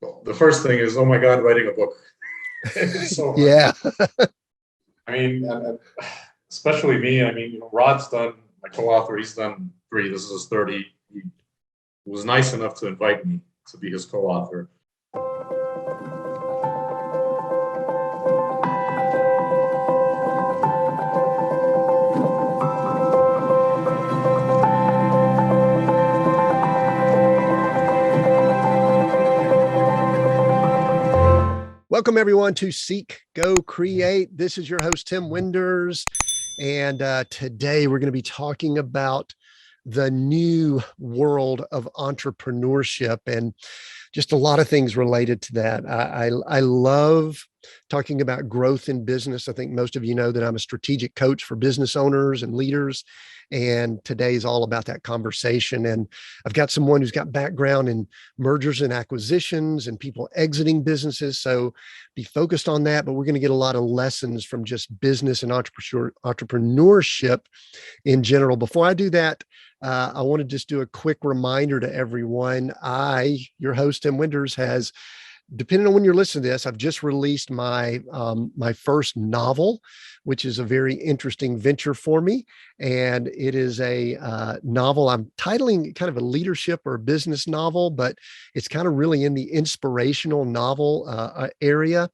Well, the first thing is, oh my God, writing a book. It's so hard. Yeah. I mean, especially me. I mean, Rod's done, my co-author, he's done 3. This is his 30. He was nice enough to invite me to be his co-author. Welcome everyone to Seek, Go, Create. This is your host, Tim Winders. And today we're going to be talking about the new world of entrepreneurship and just a lot of things related to that. I love talking about growth in business. I think most of you know that I'm a strategic coach for business owners and leaders. And today is all about that conversation. And I've got someone who's got background in mergers and acquisitions and people exiting businesses. So be focused on that. But we're going to get a lot of lessons from just business and entrepreneurship in general. Before I do that, I want to just do a quick reminder to everyone. Your host, Tim Winders, has, depending on when you're listening to this, I've just released my my first novel, which is a very interesting venture for me. And it is a novel I'm titling kind of a leadership or business novel, but it's kind of really in the inspirational novel area.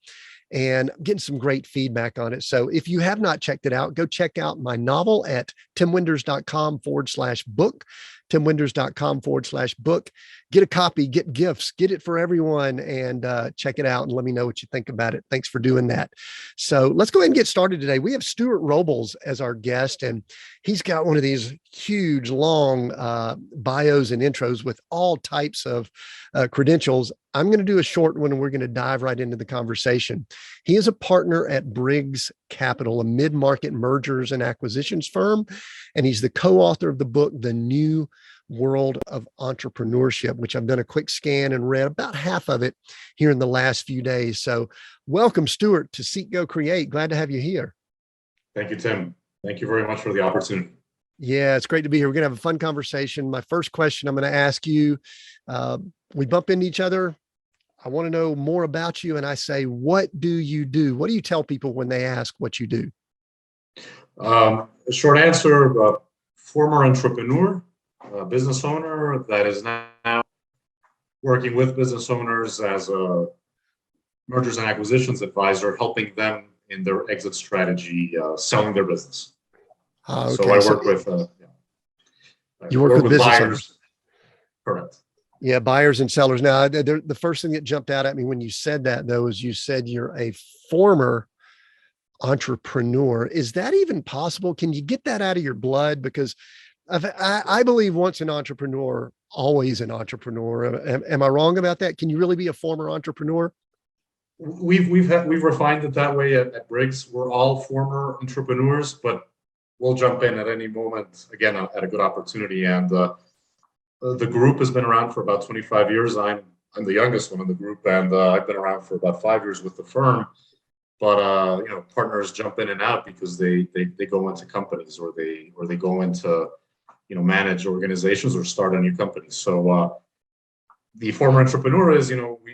And I'm getting some great feedback on it. So if you have not checked it out, go check out my novel at timwinders.com/book, timwinders.com/book. Get a copy, get gifts, get it for everyone, and check it out and let me know what you think about it. Thanks for doing that. So let's go ahead and get started today. We have Stuart Robles as our guest, and he's got one of these huge, long bios and intros with all types of credentials. I'm going to do a short one and we're going to dive right into the conversation. He is a partner at Briggs Capital, a mid-market mergers and acquisitions firm, and he's the co-author of the book, The New World of Entrepreneurship, which I've done a quick scan and read about half of it here in the last few days. So welcome, Stuart, to Seek, Go, Create. Glad to have you here. Thank you, Tim. Thank you very much for the opportunity. Yeah, it's great to be here. We're going to have a fun conversation. My first question I'm going to ask you, we bump into each other. I want to know more about you. And I say, what do you do? What do you tell people when they ask what you do? A short answer, former entrepreneur, business owner that is now working with business owners as a mergers and acquisitions advisor, helping them in their exit strategy, selling their business. Okay. So I work with you work with business buyers. owners. Correct. Yeah, buyers and sellers. Now, the first thing that jumped out at me when you said that, though, is you said you're a former entrepreneur. Is that even possible? Can you get that out of your blood? Because I believe once an entrepreneur, always an entrepreneur. Am I wrong about that? Can you really be a former entrepreneur? We've refined it that way at Briggs. We're all former entrepreneurs, but we'll jump in at any moment, again, at a good opportunity. And the group has been around for about 25 years. I'm the youngest one in the group, and I've been around for about 5 years with the firm. But partners jump in and out because they go into companies or they go into manage organizations or start a new company. So the former entrepreneur is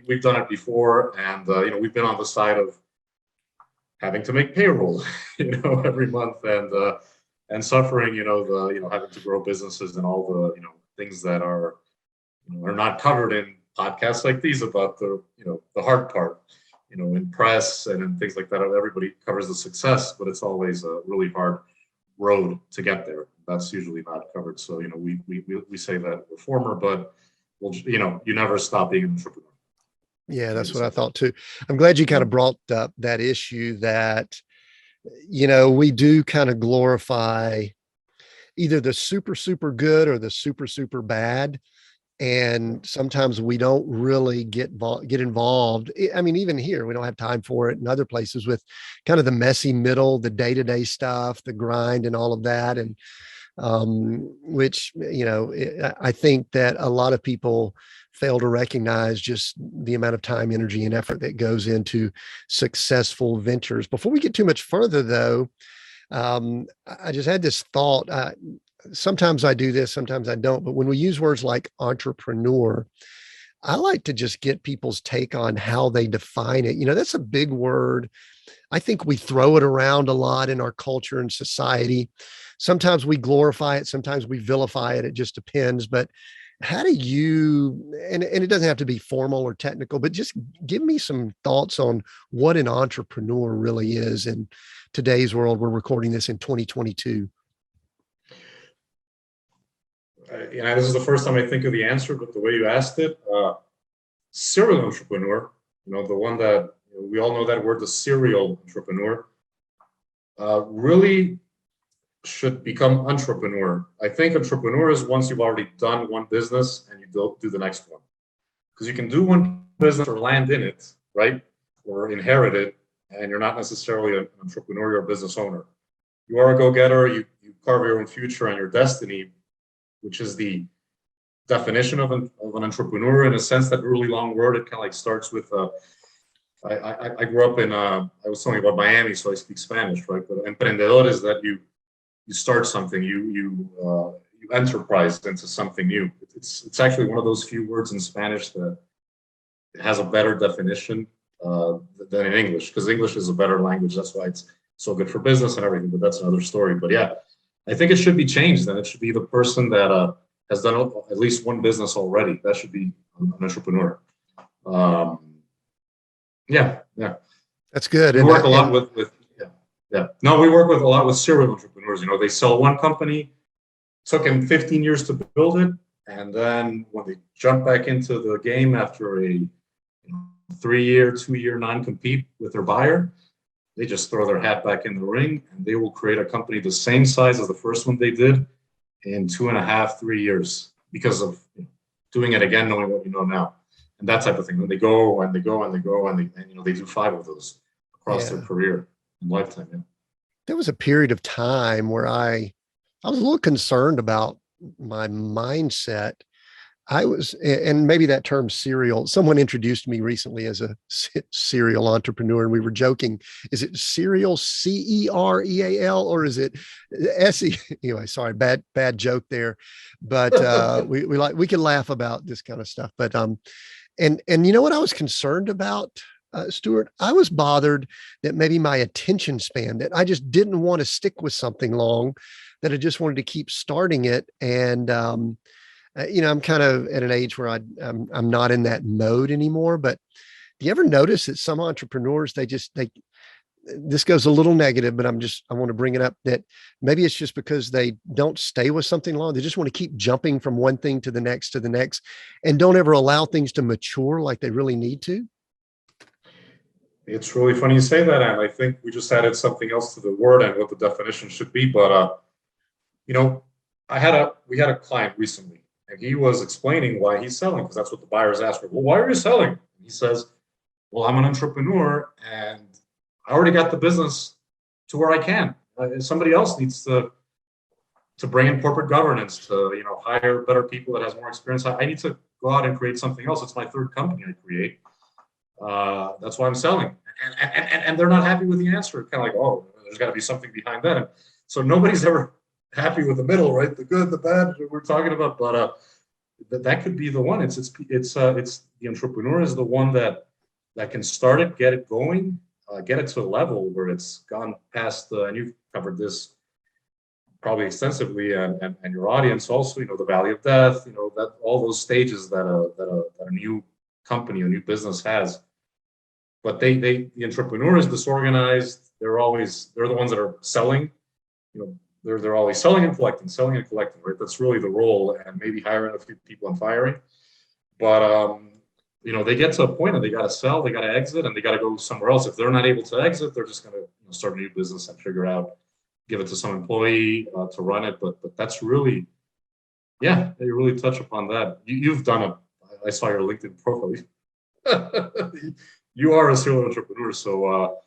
we've done it before, and we've been on the side of having to make payroll every month and suffering having to grow businesses and all the things that are not covered in podcasts like these about the hard part, in press and in things like that. Everybody covers the success, but it's always a really hard road to get there. That's usually not covered. So we say that we're former, but you never stop being an entrepreneur. Yeah, that's what I thought too. I'm glad you kind of brought up that issue that we do kind of glorify either the super, super good or the super, super bad. And sometimes we don't really get involved. I mean, even here, we don't have time for it, in other places with kind of the messy middle, the day-to-day stuff, the grind and all of that. And which, I think that a lot of people fail to recognize just the amount of time, energy, and effort that goes into successful ventures. Before we get too much further, though, I just had this thought. Sometimes I do this, sometimes I don't. But when we use words like entrepreneur, I like to just get people's take on how they define it. That's a big word. I think we throw it around a lot in our culture and society. Sometimes we glorify it, sometimes we vilify it. It just depends. But how do you, and it doesn't have to be formal or technical, but just give me some thoughts on what an entrepreneur really is in today's world. We're recording this in 2022. This is the first time I think of the answer, but the way you asked it, serial entrepreneur, the one that we all know that word, the serial entrepreneur, really should become entrepreneur. I think entrepreneur is once you've already done one business and you do the next one. Because you can do one business or land in it, right? Or inherit it, and you're not necessarily an entrepreneur, you're a business owner. You are a go-getter, you carve your own future and your destiny, which is the definition of an entrepreneur in a sense. That really long word. It kind of like starts with, I grew up in, I was telling you about Miami, so I speak Spanish, right? But emprendedor is that you start something, you enterprise into something new. It's actually one of those few words in Spanish that has a better definition than in English, because English is a better language. That's why it's so good for business and everything, but that's another story. But yeah, I think it should be changed, and it should be the person that has done at least one business already. That should be an entrepreneur. Yeah. That's good. We work a lot with No, we work with a lot with serial entrepreneurs. They sell one company, took them 15 years to build it, and then when they jump back into the game after a 3-year, 2-year non-compete with their buyer, they just throw their hat back in the ring, and they will create a company the same size as the first one they did in 2.5, 3 years, because of doing it again, knowing what you know now, and that type of thing. When they go and they go and they go and they do 5 of those across their career and lifetime. Yeah. There was a period of time where I was a little concerned about my mindset. And maybe that term serial, someone introduced me recently as a serial entrepreneur, and we were joking, is it serial CEREAL or is it SE? Anyway, sorry, bad joke there. But we can laugh about this kind of stuff. But and you know what I was concerned about, Stuart? I was bothered that maybe my attention span, that I just didn't want to stick with something long, that I just wanted to keep starting it. And I'm kind of at an age where I'm not in that mode anymore. But do you ever notice that some entrepreneurs, this goes a little negative, but I want to bring it up, that maybe it's just because they don't stay with something long. They just want to keep jumping from one thing to the next, and don't ever allow things to mature like they really need to. It's really funny you say that, and I think we just added something else to the word and what the definition should be. But we had a client recently, and he was explaining why he's selling, because that's what the buyers asked for. Well, why are you selling? And he says, well, I'm an entrepreneur and I already got the business to where I can. Somebody else needs to bring in corporate governance, to hire better people that has more experience. I need to go out and create something else. It's my third company I create. That's why I'm selling. And they're not happy with the answer. Kind of like, oh, there's got to be something behind that. And so nobody's ever happy with the middle, right? The good, the bad we're talking about, but that could be the one. It's the entrepreneur is the one that can start it, get it going, get it to a level where it's gone past and you've covered this probably extensively, and your audience also, the valley of death, that all those stages that a new company, a new business has. But the entrepreneur is disorganized. They're the ones that are selling, they're always selling and collecting, right? That's really the role, and maybe hiring a few people and firing. But they get to a point and they got to sell, they got to exit, and they got to go somewhere else. If they're not able to exit, they're just going to start a new business and figure out, give it to some employee to run it. But that's really, you really touch upon that. You've done it. I saw your LinkedIn profile. You are a serial entrepreneur, so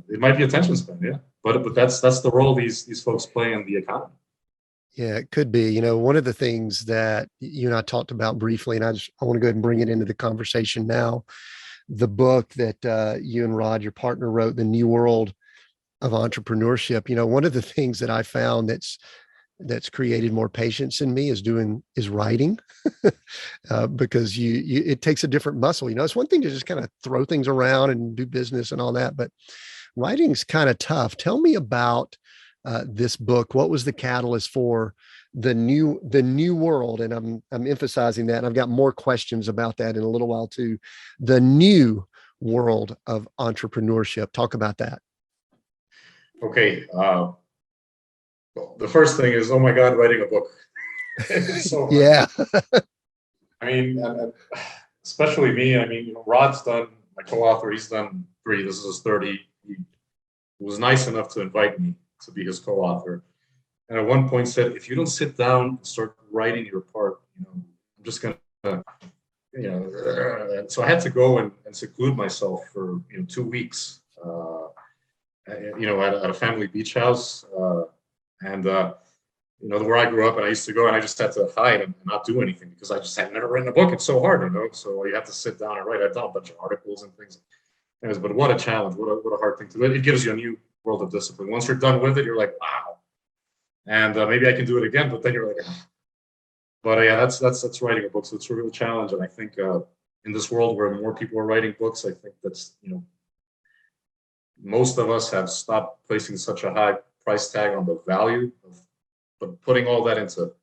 it might be attention span, yeah. But that's the role these folks play in the economy. Yeah, it could be. One of the things that you and I talked about briefly, and I want to go ahead and bring it into the conversation now. The book that you and Rod, your partner, wrote, The New World of Entrepreneurship. One of the things that I found that's that's created more patience in me is writing. Because it takes a different muscle. It's one thing to just kind of throw things around and do business and all that, but writing's kind of tough. Tell me about this book. What was the catalyst for the new world? And I'm emphasizing that. And I've got more questions about that in a little while too. The new world of entrepreneurship. Talk about that. Okay. Well, the first thing is, oh my God, writing a book. It's so hard. Yeah. I mean, especially me. I mean, Rod's done, my co-author, he's done 3. This is his 30. He was nice enough to invite me to be his co-author. And at one point said, if you don't sit down and start writing your part, I'm just going to, so I had to go and seclude myself for, 2 weeks, at a family beach house. Where I grew up, and I used to go and I just had to hide and not do anything because I just had never written a book. It's so hard, so you have to sit down and write. I've done a bunch of articles and things. Anyways, but what a challenge, what a hard thing to do. It gives you a new world of discipline. Once you're done with it, you're like, wow. And maybe I can do it again, but then you're like, ah. But yeah, that's writing a book. So it's a real challenge. And I think in this world where more people are writing books, I think that's, most of us have stopped placing such a high price tag on the value of, but putting all that into,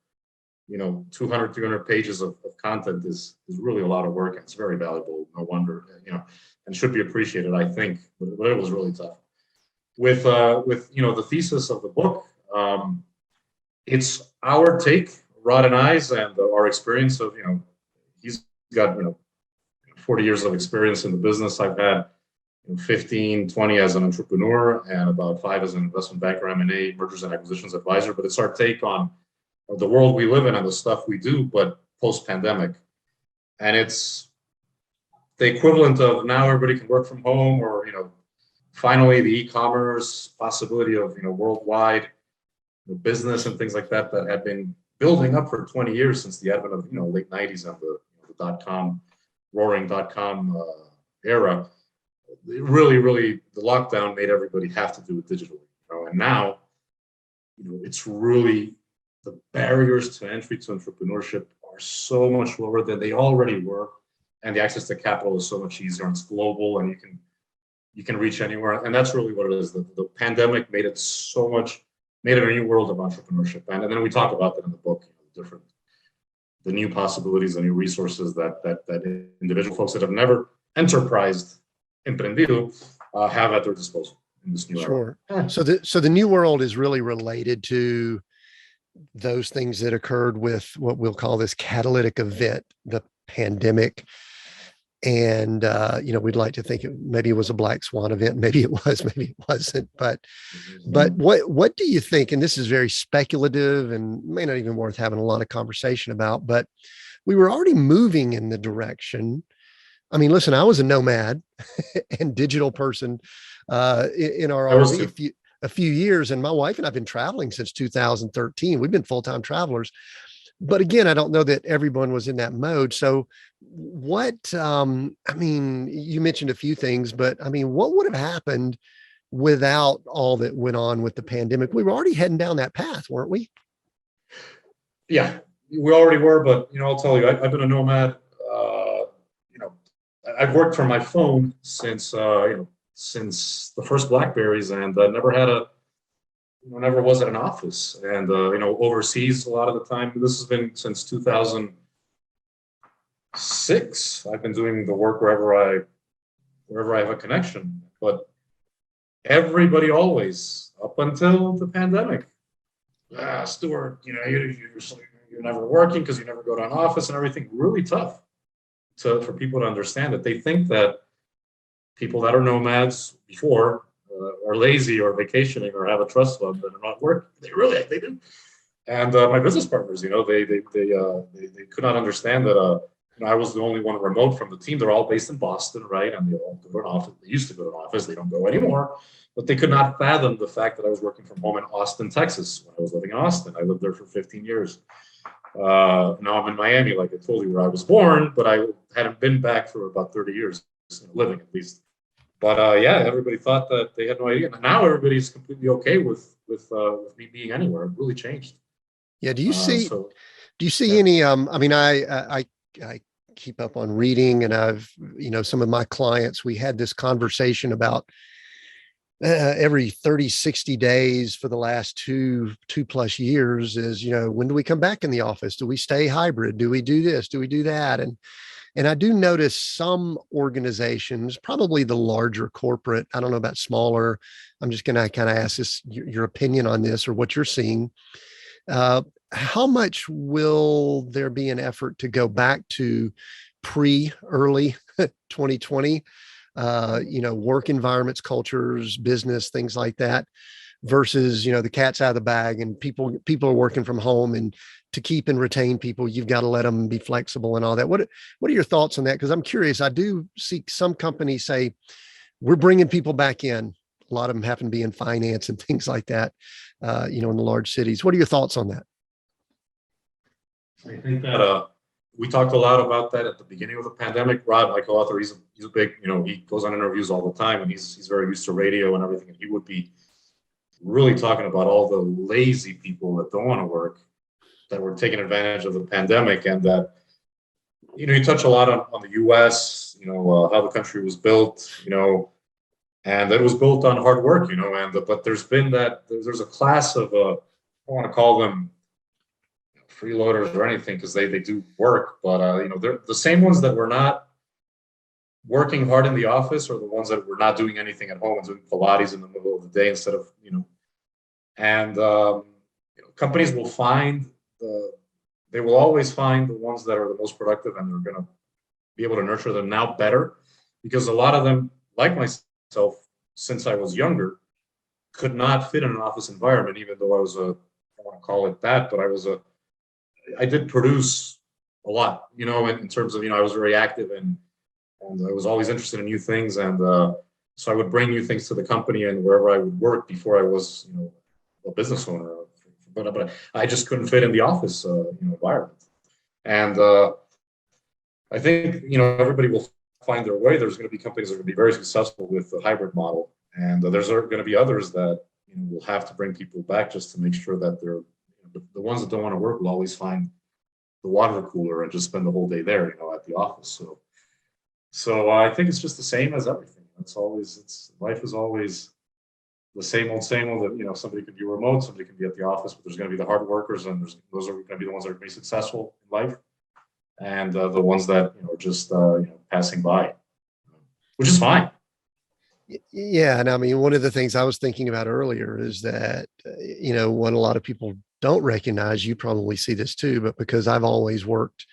200, 300 pages of content is really a lot of work. And it's very valuable. No wonder, and should be appreciated, I think, but it was really tough. With the thesis of the book, it's our take, Rod and I's, and our experience of, he's got, 40 years of experience in the business. I've had 15, 20 as an entrepreneur and about 5 as an investment banker, M&A, mergers and acquisitions advisor. But it's our take on the world we live in and the stuff we do, but post-pandemic. And it's the equivalent of now everybody can work from home, or, finally the e-commerce possibility of, worldwide business and things like that had been building up for 20 years since the advent of, late 90s and the dot-com, roaring dot-com era. It really, the lockdown made everybody have to do it digitally. And now, it's really, the barriers to entry to entrepreneurship are so much lower than they already were. And the access to capital is so much easier, and it's global, and you can reach anywhere. And that's really what it is. The pandemic made it a new world of entrepreneurship. And then we talk about that in the book, the new possibilities, the new resources that individual folks that have never enterprised, emprendido, have at their disposal in this new era. Sure. So the new world is really related to those things that occurred with what we'll call this catalytic event, the pandemic. And, we'd like to think maybe it was a black swan event. Maybe it was, maybe it wasn't. But what do you think? And this is very speculative and may not even worth having a lot of conversation about, but we were already moving in the direction. I mean, listen, I was a nomad and digital person in our RV a few years. And my wife and I've been traveling since 2013. We've been full-time travelers. But again, I don't know that everyone was in that mode. So what, you mentioned a few things, but what would have happened without all that went on with the pandemic? We were already heading down that path, weren't we? Yeah, we already were, but, I'll tell you, I've been a nomad. I've worked from my phone since the first BlackBerries, and never was at an office, and overseas a lot of the time. This has been since 2006. I've been doing the work wherever I have a connection. But everybody always, up until the pandemic, Stuart, you're never working because you never go to an office and everything. Really tough for people to understand it. They think that people that are nomads before are lazy or vacationing or have a trust fund that are not working. They do. And my business partners, they could not understand that I was the only one remote from the team. They're all based in Boston, right? And they all go to an office. They used to go to an office. They don't go anymore. But they could not fathom the fact that I was working from home in Austin, Texas, when I was living in Austin. I lived there for 15 years. Now I'm in Miami, like I told you, where I was born, but I hadn't been back for about 30 years, living at least. But everybody thought that they had no idea. And now everybody's completely okay with me being anywhere. It really changed. Yeah. So Do you see yeah. any, I mean, I keep up on reading, and some of my clients, we had this conversation about every 30, 60 days for the last two plus years is, when do we come back in the office? Do we stay hybrid? Do we do this? Do we do that? And I do notice some organizations, probably the larger corporate, I don't know about smaller. I'm just going to kind of ask your opinion on this, or what you're seeing. How much will there be an effort to go back to early 2020, work environments, cultures, business, things like that, versus, the cat's out of the bag and people are working from home, and to keep and retain people, you've got to let them be flexible and all that. What are your thoughts on that? Because I'm curious. I do see some companies say we're bringing people back in. A lot of them happen to be in finance and things like that, in the large cities. What are your thoughts on that? I think that we talked a lot about that at the beginning of the pandemic. Rod, my co-author, he's a big, he goes on interviews all the time, and he's very used to radio and everything. And he would be really talking about all the lazy people that don't want to work, that were taking advantage of the pandemic, and that, you touch a lot on the U.S., how the country was built, and that it was built on hard work, but there's a class of, I don't want to call them freeloaders or anything, because they do work, but they're the same ones that were not working hard in the office, or the ones that were not doing anything at home and doing Pilates in the middle of the day instead of, and companies will they will always find the ones that are the most productive, and they're going to be able to nurture them now better, because a lot of them, like myself, since I was younger, could not fit in an office environment, even though I was I don't want to call it that, but I did produce a lot, in terms of, I was very active, and I was always interested in new things. And so I would bring new things to the company and wherever I would work before I was, a business owner. But I just couldn't fit in the office, environment. And I think, everybody will find their way. There's going to be companies that are going to be very successful with the hybrid model. And there's going to be others that, will have to bring people back just to make sure that they're, the ones that don't want to work will always find the water cooler and just spend the whole day there, at the office. So I think it's just the same as everything. Life is always the same old, that, somebody could be remote, somebody could be at the office, but there's going to be the hard workers, and those are going to be the ones that are going to be successful in life. And the ones that, are just, passing by, which is fine. Yeah. And I mean, one of the things I was thinking about earlier is that, what a lot of people don't recognize, you probably see this too, but because I've always worked,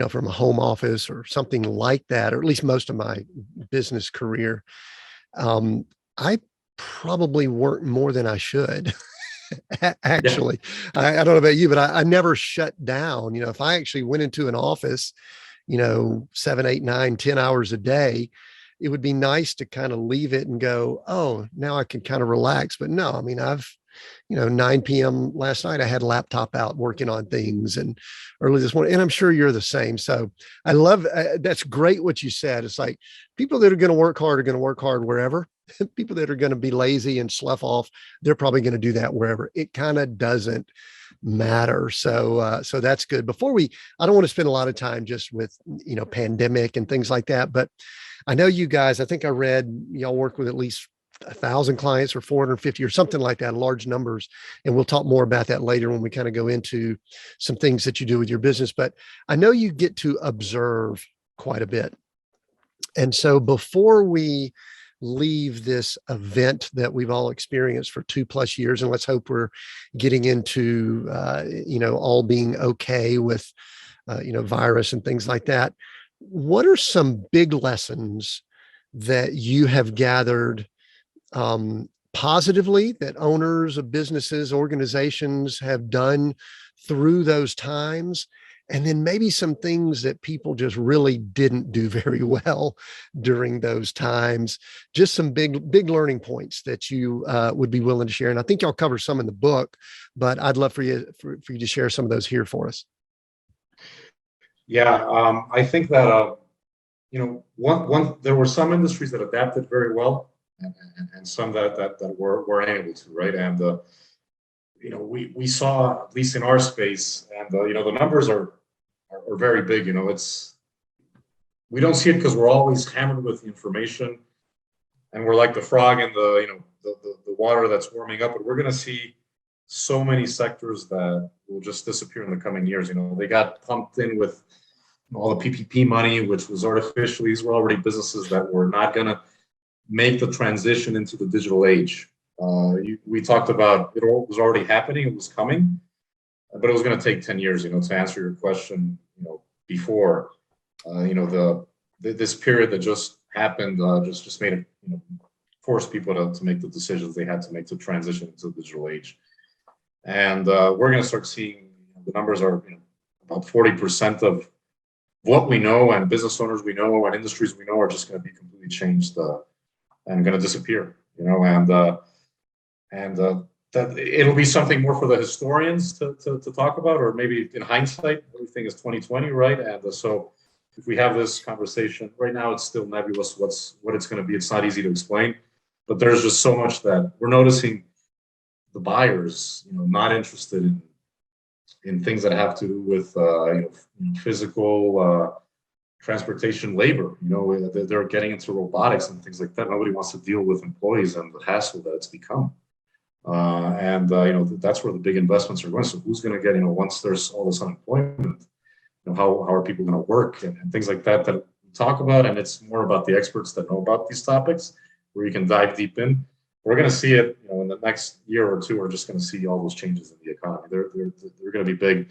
from a home office or something like that, or at least most of my business career, I probably work more than I should. Actually, Yeah. I don't know about you, but I never shut down. If I actually went into an office, 7, 8, 9, 10 hours a day, it would be nice to kind of leave it and go, oh, now I can kind of relax. But no, I mean, 9 p.m. last night, I had a laptop out working on things, and early this morning, and I'm sure you're the same. So I love, that's great what you said. It's like people that are going to work hard are going to work hard wherever. People that are going to be lazy and slough off, they're probably going to do that wherever. It kind of doesn't matter. So that's good. I don't want to spend a lot of time just with, pandemic and things like that, but I know you guys, I think I read y'all work with at least 1,000 clients or 450 or something like that, large numbers. And we'll talk more about that later when we kind of go into some things that you do with your business. But I know you get to observe quite a bit. And so before we leave this event that we've all experienced for 2+ years, and let's hope we're getting into, all being okay with, virus and things like that. What are some big lessons that you have gathered positively, that owners of businesses, organizations have done through those times? And then maybe some things that people just really didn't do very well during those times, just some big learning points that you would be willing to share. And I think y'all cover some in the book, but I'd love for you to share some of those here for us. Yeah, I think that, there were some industries that adapted very well, and some that were unable to, right? And we saw, at least in our space, and the numbers are very big. We don't see it because we're always hammered with information, and we're like the frog in the water that's warming up. But we're going to see so many sectors that will just disappear in the coming years. They got pumped in with all the PPP money, which was artificial. These were already businesses that were not going to make the transition into the digital age. We talked about it was already happening, it was coming, but it was going to take 10 years, to answer your question, before, this period that just happened, just made it, forced people to make the decisions they had to make to transition into the digital age. And we're going to start seeing the numbers are about 40% of what we know and business owners we know and industries we know are just going to be completely changed and going to disappear, and that it'll be something more for the historians to talk about, or maybe in hindsight, everything is 2020, right? And so if we have this conversation right now, it's still nebulous what it's going to be. It's not easy to explain, but there's just so much that we're noticing the buyers, not interested in things that have to do with physical transportation labor. They're getting into robotics and things like that. Nobody wants to deal with employees and the hassle that it's become. That's where the big investments are going. So who's going to get, once there's all this unemployment, how are people going to work and things like that we talk about. And it's more about the experts that know about these topics, where you can dive deep in. We're going to see it, in the next year or two. We're just going to see all those changes in the economy. They're going to be big.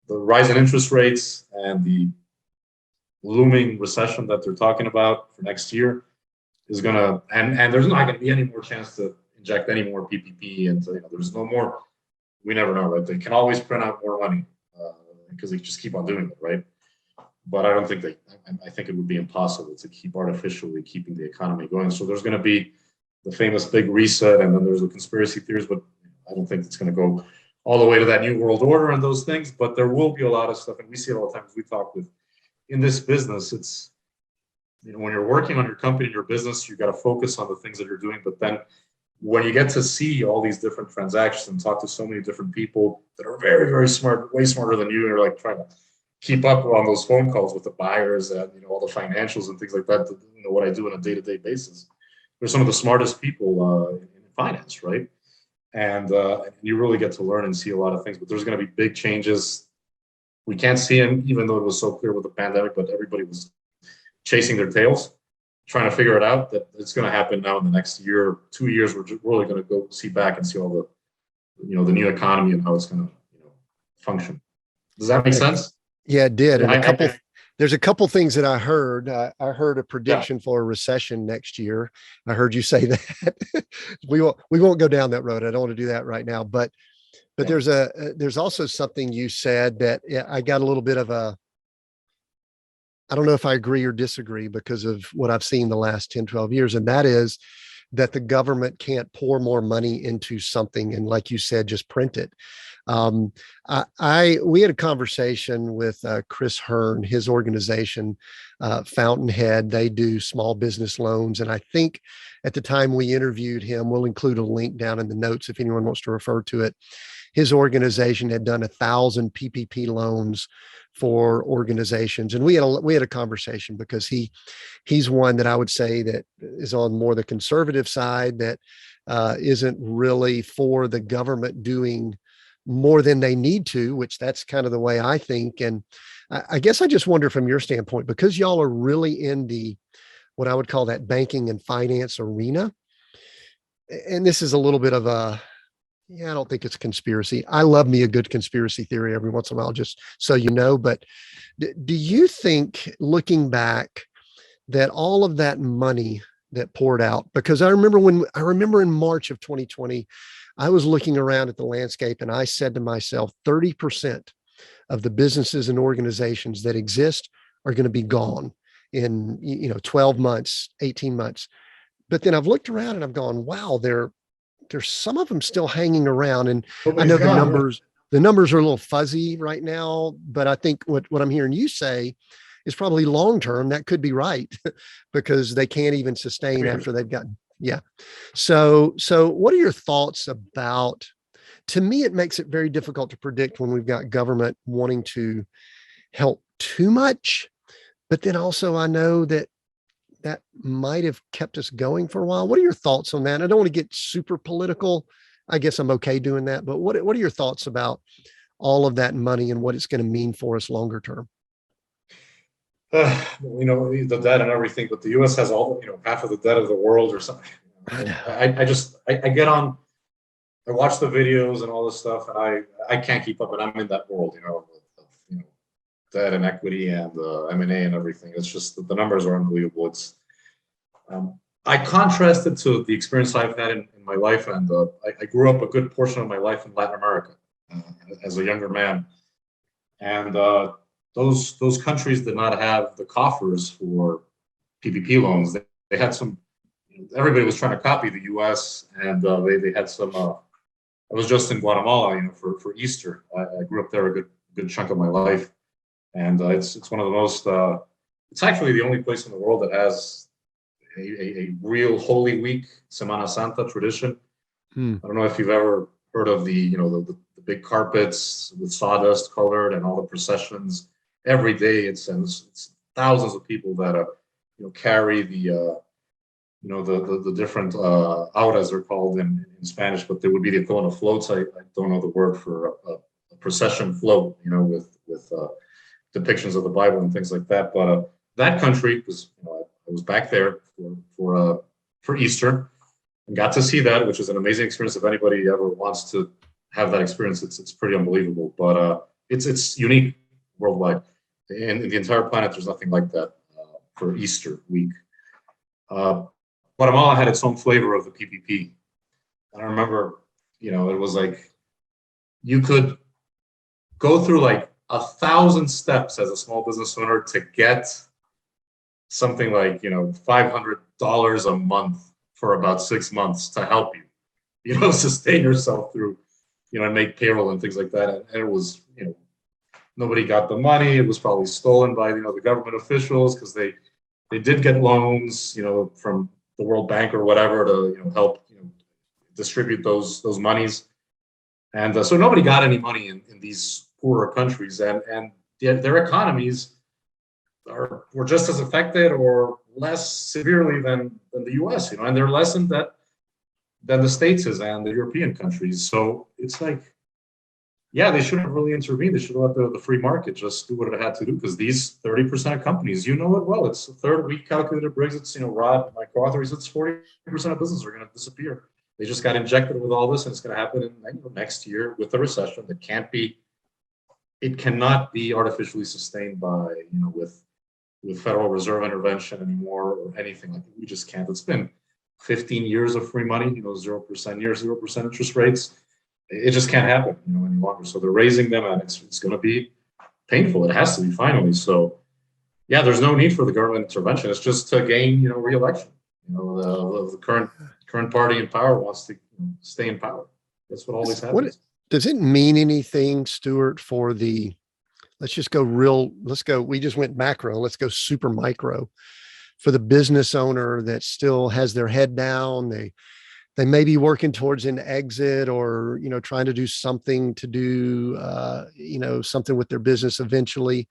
The rise in interest rates and the looming recession that they're talking about for next year is going to, and there's not going to be any more chance to inject any more PPP, and there's no more. We never know, right? They can always print out more money because they just keep on doing it, right? But I don't think I think it would be impossible to keep artificially keeping the economy going. So there's going to be the famous big reset, and then there's the conspiracy theories, but I don't think it's going to go all the way to that new world order and those things. But there will be a lot of stuff, and we see it all the time as we talk with in this business. It's when you're working on your company, your business, you got to focus on the things that you're doing. But then when you get to see all these different transactions and talk to so many different people that are very, very smart, way smarter than you, and you're like trying to keep up on those phone calls with the buyers and all the financials and things like that, what I do on a day-to-day basis. They're some of the smartest people in finance, right? And you really get to learn and see a lot of things. But there's going to be big changes. We can't see them, even though it was so clear with the pandemic, but everybody was chasing their tails, trying to figure it out. That it's going to happen now in the next year, 2 years. We're really going to go see back and see all the, the new economy and how it's going to, function. Does that make sense? Yeah, it did. And there's a couple things that I heard. I heard a prediction for a recession next year. I heard you say that. we won't go down that road. I don't want to do that right now. But there's also something you said that I got a little bit of I don't know if I agree or disagree because of what I've seen the last 10, 12 years. And that is that the government can't pour more money into something. And like you said, just print it. We had a conversation with Chris Hearn, his organization, Fountainhead. They do small business loans. And I think at the time we interviewed him, we'll include a link down in the notes if anyone wants to refer to it. His organization had done 1,000 PPP loans for organizations. And we had a conversation because he's one that I would say that is on more the conservative side, that isn't really for the government doing more than they need to, which that's kind of the way I think. And I guess I just wonder from your standpoint, because y'all are really in what I would call that banking and finance arena. And this is a little bit of I don't think it's conspiracy. I love me a good conspiracy theory every once in a while, just so you know. But do you think, looking back, that all of that money that poured out, because I remember in March of 2020, I was looking around at the landscape and I said to myself, 30% of the businesses and organizations that exist are going to be gone in 12 months, 18 months. But then I've looked around and I've gone, wow, there's some of them still hanging around. And I know the numbers are a little fuzzy right now, but I think what I'm hearing you say is probably long-term. That could be right because they can't even sustain after they've gotten. Yeah. So what are your thoughts about To me, it makes it very difficult to predict when we've got government wanting to help too much. But then also I know that that might have kept us going for a while. What are your thoughts on that? I don't want to get super political. I guess I'm okay doing that. But what are your thoughts about all of that money and what it's going to mean for us longer term? The debt and everything, but the U.S. has all, half of the debt of the world or something. I know. I get on, I watch the videos and all this stuff, and I can't keep up, and I'm in that world, of debt and equity and M&A and everything. It's just that the numbers are unbelievable. I contrast it to the experience I've had in my life, and I grew up a good portion of my life in Latin America uh, as a younger man, and those countries did not have the coffers for PPP loans. They had some. Everybody was trying to copy the U.S. and they had some. I was just in Guatemala, for Easter. I grew up there a good chunk of my life, and it's one of the most. It's actually the only place in the world that has a real Holy Week, Semana Santa tradition. I don't know if you've ever heard of the big carpets with sawdust colored and all the processions. Every day it's thousands of people that carry the different auras are called in Spanish, but they would be the equivalent of floats. I don't know the word for a procession float, with depictions of the Bible and things like that. But that country was, I was back there for Easter and got to see that, which is an amazing experience. If anybody ever wants to have that experience, it's pretty unbelievable. But it's unique worldwide. In the entire planet, there's nothing like that for Easter week. Guatemala had its own flavor of the PPP. I remember, it was like you could go through like 1,000 steps as a small business owner to get something like, $500 a month for about 6 months to help you, sustain yourself through, and make payroll and things like that. And it was, nobody got the money. It was probably stolen by, the government officials because they did get loans, from the World Bank or whatever to, help, distribute those monies. And so nobody got any money in these poorer countries, and their economies were just as affected or less severely than the U.S. And they're less in debt than the States is and the European countries. So it's like, yeah, they shouldn't really intervene. They should let the free market just do what it had to do, because these 30% of companies, it well. It's a third. We calculated Briggs. It's, Rod, my co-author, it's 40% of businesses are going to disappear. They just got injected with all this, and it's going to happen in next year with the recession. It cannot be artificially sustained by, with Federal Reserve intervention anymore or anything like that. We just can't. It's been 15 years of free money, 0% year, 0% interest rates. It just can't happen, any longer. So they're raising them, and it's going to be painful. It has to be finally. So, yeah, there's no need for the government intervention. It's just to gain, re-election. The current party in power wants to stay in power. That's what always happens. Does it mean anything, Stuart, for let's just go we just went macro, let's go super micro, for the business owner that still has their head down. They may be working towards an exit or, trying to do something something with their business eventually,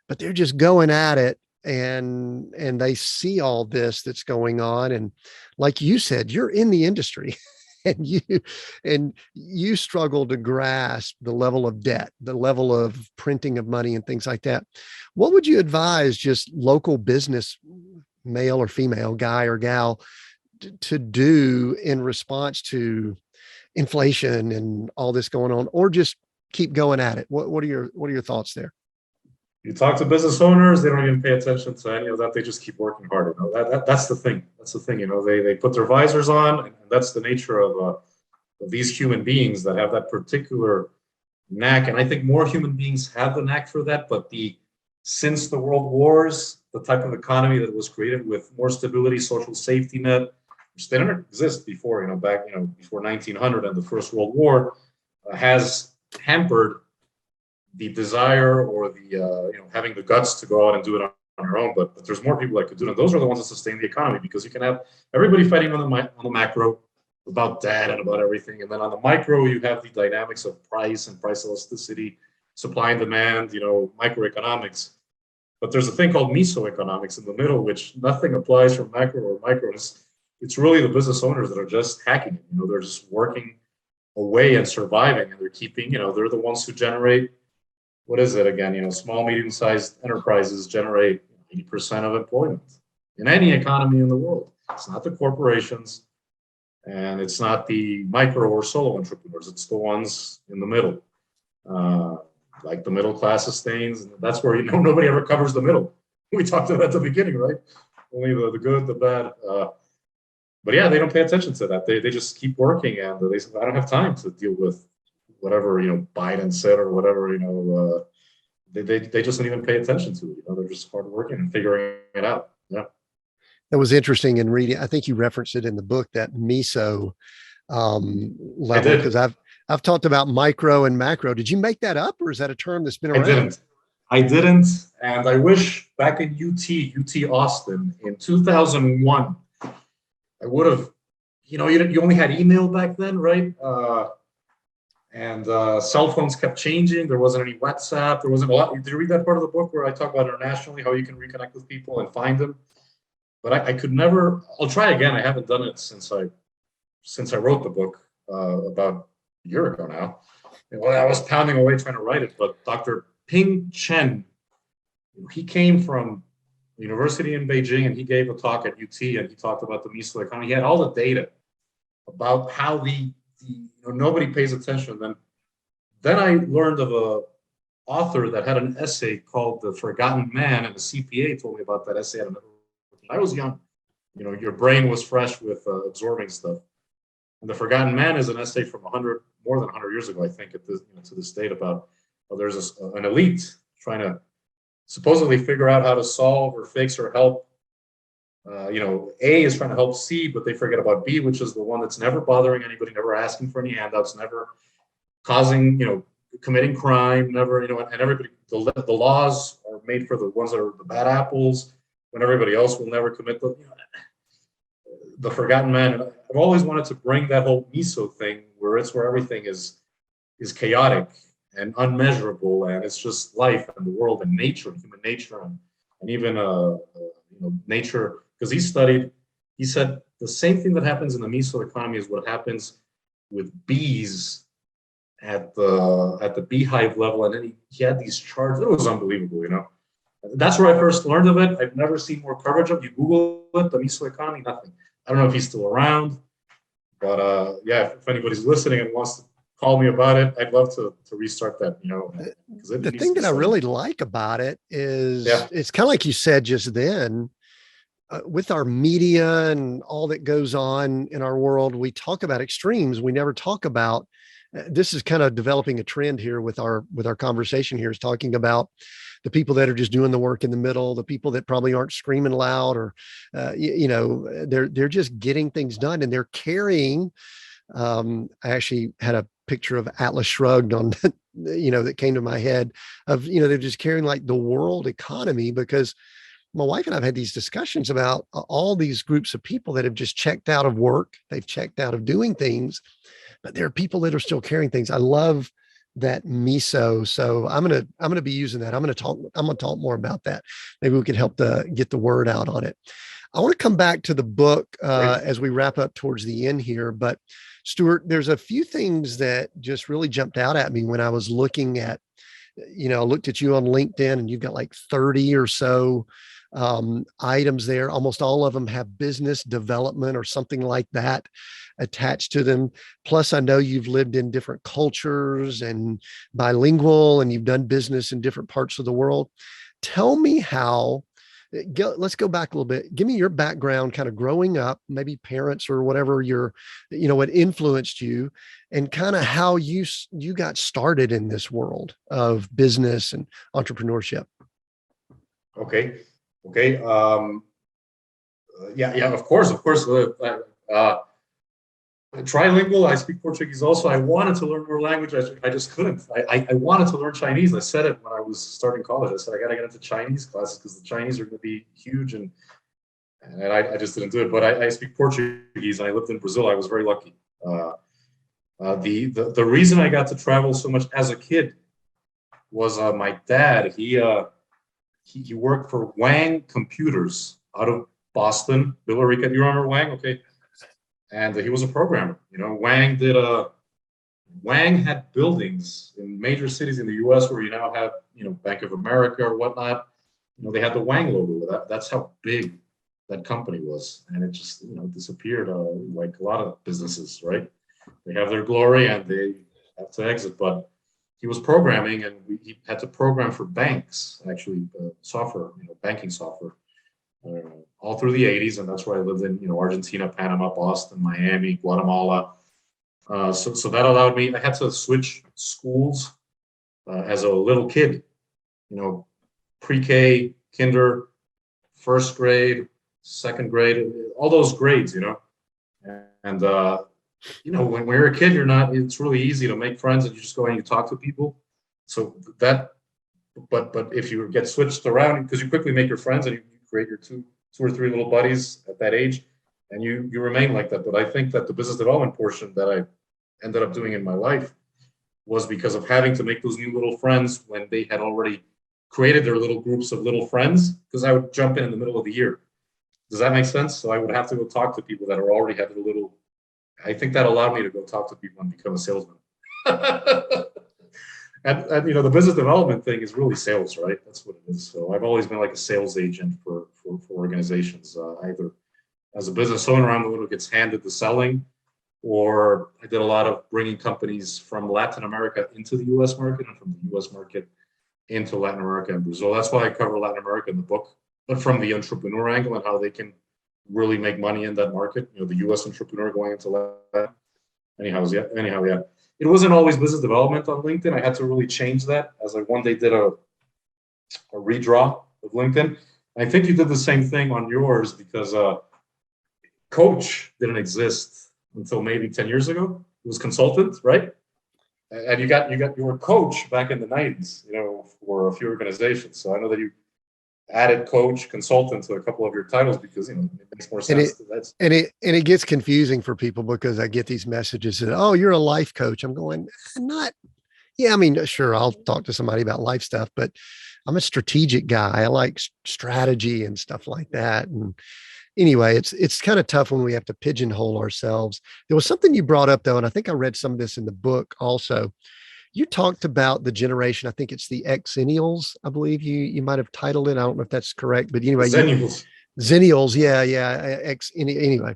but they're just going at it, and they see all this that's going on. And like you said, you're in the industry and you struggle to grasp the level of debt, the level of printing of money and things like that. What would you advise just local business, male or female, guy or gal, to do in response to inflation and all this going on, or just keep going at it? What are your thoughts there? You talk to business owners, they don't even pay attention to any of that. They just keep working harder. That's the thing. That's the thing. They put their visors on, and that's the nature of these human beings that have that particular knack. And I think more human beings have the knack for that. But since the world wars, the type of economy that was created with more stability, social safety net, which didn't exist before, back, before 1900 and the First World War, has hampered the desire or the having the guts to go out and do it on their own. But there's more people that could do it. And those are the ones that sustain the economy, because you can have everybody fighting on the macro, about debt and about everything. And then on the micro, you have the dynamics of price and price elasticity, supply and demand, microeconomics. But there's a thing called Meso Economics in the middle, which nothing applies from macro or micro. It's really the business owners that are just hacking it. They're just working away and surviving, and they're keeping, they're the ones who generate, what is it again? Small, medium-sized enterprises generate 80% of employment in any economy in the world. It's not the corporations, and it's not the micro or solo entrepreneurs. It's the ones in the middle, like the middle class sustains. And that's where, nobody ever covers the middle. We talked about at the beginning, right? Only the good, the bad. But yeah, they don't pay attention to that. They just keep working, and they say, I don't have time to deal with whatever, Biden said or whatever, they just don't even pay attention to it. They're just hardworking and figuring it out. Yeah. That was interesting in reading. I think you referenced it in the book, that Meso level, because I've talked about micro and macro. Did you make that up, or is that a term that's been around? I didn't. And I wish back in UT Austin in 2001, I would have, you only had email back then, right? And cell phones kept changing. There wasn't any WhatsApp. There wasn't a lot. Did you read that part of the book where I talk about internationally, how you can reconnect with people and find them? But I could never, I'll try again. I haven't done it since I wrote the book about a year ago now. Well, I was pounding away trying to write it, but Dr. Ping Chen, he came from the university in Beijing, and he gave a talk at UT, and he talked about the Meso economy. He had all the data about how nobody pays attention. Then I learned of a author that had an essay called The Forgotten Man, and the CPA told me about that essay. I was young. Your brain was fresh with absorbing stuff. And The Forgotten Man is an essay from more than 100 years ago, I think, to this date, about there's an elite trying to supposedly figure out how to solve or fix or help. A is trying to help C, but they forget about B, which is the one that's never bothering anybody, never asking for any handouts, never causing, committing crime, never, and everybody, the laws are made for the ones that are the bad apples, when everybody else will never commit the Forgotten Man. And I've always wanted to bring that whole Meso thing, where everything is chaotic and unmeasurable, and it's just life and the world and nature, and human nature, and even nature. Because he said the same thing that happens in the Meso economy is what happens with bees at the beehive level. And then he had these charts. It was unbelievable, That's where I first learned of it. I've never seen more coverage of it. You Google it, the Meso economy, nothing. I don't know if he's still around, but yeah, if anybody's listening and wants to call me about it, I'd love to restart that, The thing that I really like about it is it's kind of like you said just then, with our media and all that goes on in our world, we talk about extremes. We never talk about, this is kind of developing a trend here with our conversation here, is talking about the people that are just doing the work in the middle, the people that probably aren't screaming loud, or, they're just getting things done, and they're carrying. I actually had a picture of Atlas Shrugged on, that came to my head of, they're just carrying like the world economy, because my wife and I've had these discussions about all these groups of people that have just checked out of work. They've checked out of doing things, but there are people that are still carrying things. I love that Meso. So I'm going to be using that. I'm going to talk more about that. Maybe we could help get the word out on it. I want to come back to the book as we wrap up towards the end here, but Stuart, there's a few things that just really jumped out at me when I was looking at, I looked at you on LinkedIn, and you've got like 30 or so items there. Almost all of them have business development or something like that attached to them. Plus, I know you've lived in different cultures and bilingual, and you've done business in different parts of the world. Tell me let's go back a little bit. Give me your background, kind of growing up, maybe parents or whatever what influenced you, and kind of how you got started in this world of business and entrepreneurship. Okay. Yeah, of course. Trilingual. I speak Portuguese also. I wanted to learn more language. I just couldn't. I wanted to learn Chinese. I said it when I was starting college. I said, I got to get into Chinese classes because the Chinese are going to be huge. And And I just didn't do it. But I speak Portuguese, and I lived in Brazil. I was very lucky. The reason I got to travel so much as a kid was my dad. He worked for Wang Computers out of Boston. Billerica, you remember Wang? Okay. And he was a programmer. Wang had buildings in major cities in the U.S. where you now have, Bank of America or whatnot. They had the Wang logo. That's how big that company was, and it just, disappeared, like a lot of businesses, right? They have their glory and they have to exit. But he was programming, and he had to program for banks, actually, software, banking software, all through the 80s, and that's where I lived in, Argentina, Panama, Boston, Miami, Guatemala. So that allowed me. I had to switch schools as a little kid, pre-K, kinder, first grade, second grade, all those grades, and when you're a kid, it's really easy to make friends, and you just go and you talk to people. So that, but if you get switched around, because you quickly make your friends and you create your two or three little buddies at that age, and you remain like that. But I think that the business development portion that I ended up doing in my life was because of having to make those new little friends when they had already created their little groups of little friends, because I would jump in the middle of the year. Does that make sense? So I would have to go talk to people that are already had a little. I think that allowed me to go talk to people and become a salesman. and the business development thing is really sales, right? That's what it is. So I've always been like a sales agent for organizations, either as a business owner, I'm the one who gets handed the selling, or I did a lot of bringing companies from Latin America into the U.S. market and from the U.S. market into Latin America and Brazil. That's why I cover Latin America in the book, but from the entrepreneur angle and how they can really make money in that market. The U.S. entrepreneur going into Latin. Anyhow, yeah. It wasn't always business development on LinkedIn. I had to really change that as I one day did a redraw of LinkedIn. I think you did the same thing on yours, because coach didn't exist until maybe 10 years ago. It was consultant, right? And you were coach back in the 90s, for a few organizations. So I know that you added coach, consultant to a couple of your titles because it makes more sense. And it gets confusing for people, because I get these messages that, oh, you're a life coach. I'm going, not. Yeah, I mean, sure, I'll talk to somebody about life stuff, but I'm a strategic guy. I like strategy and stuff like that. And anyway, it's kind of tough when we have to pigeonhole ourselves. There was something you brought up though, and I think I read some of this in the book also. You talked about the generation. I think it's the Xennials. I believe you might have titled it. I don't know if that's correct, but anyway, Xennials. Yeah. Anyway.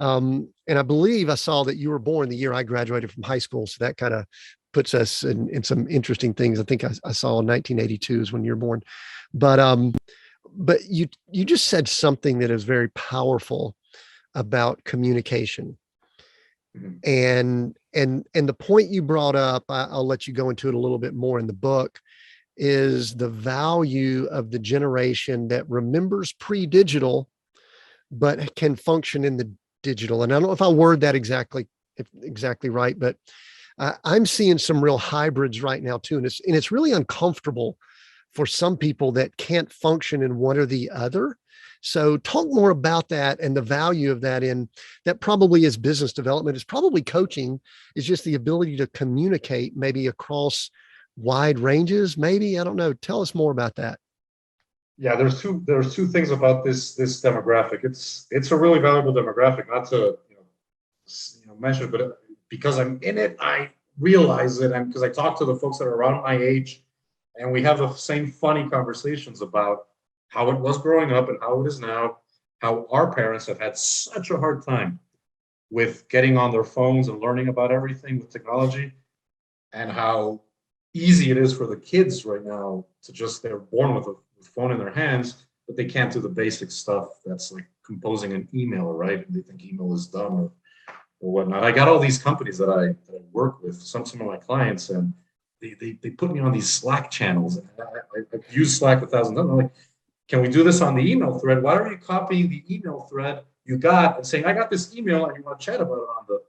And I believe I saw that you were born the year I graduated from high school. So that kind of puts us in some interesting things. I think I saw 1982 is when you're born, but you just said something that is very powerful about communication. Mm-hmm. And the point you brought up, I'll let you go into it a little bit more in the book, is the value of the generation that remembers pre-digital, but can function in the digital. And I don't know if I word that exactly right, but I'm seeing some real hybrids right now too. And it's really uncomfortable for some people that can't function in one or the other. So talk more about that and the value of that. In that probably is business development. It's probably coaching, is just the ability to communicate maybe across wide ranges. Maybe, I don't know. Tell us more about that. Yeah, there's two things about this demographic. It's a really valuable demographic, not to mention, but because I'm in it, I realize it, and because I talk to the folks that are around my age, and we have the same funny conversations about how it was growing up and how it is now, how our parents have had such a hard time with getting on their phones and learning about everything with technology, and how easy it is for the kids right now to just, they're born with a phone in their hands, but they can't do the basic stuff that's like composing an email, right? And they think email is dumb or whatnot. I got all these companies that I work with, some of my clients, and they put me on these Slack channels. I've used Slack 1,000 times. I'm like, can we do this on the email thread? Why are you copying the email thread you got and saying, I got this email and you want to chat about it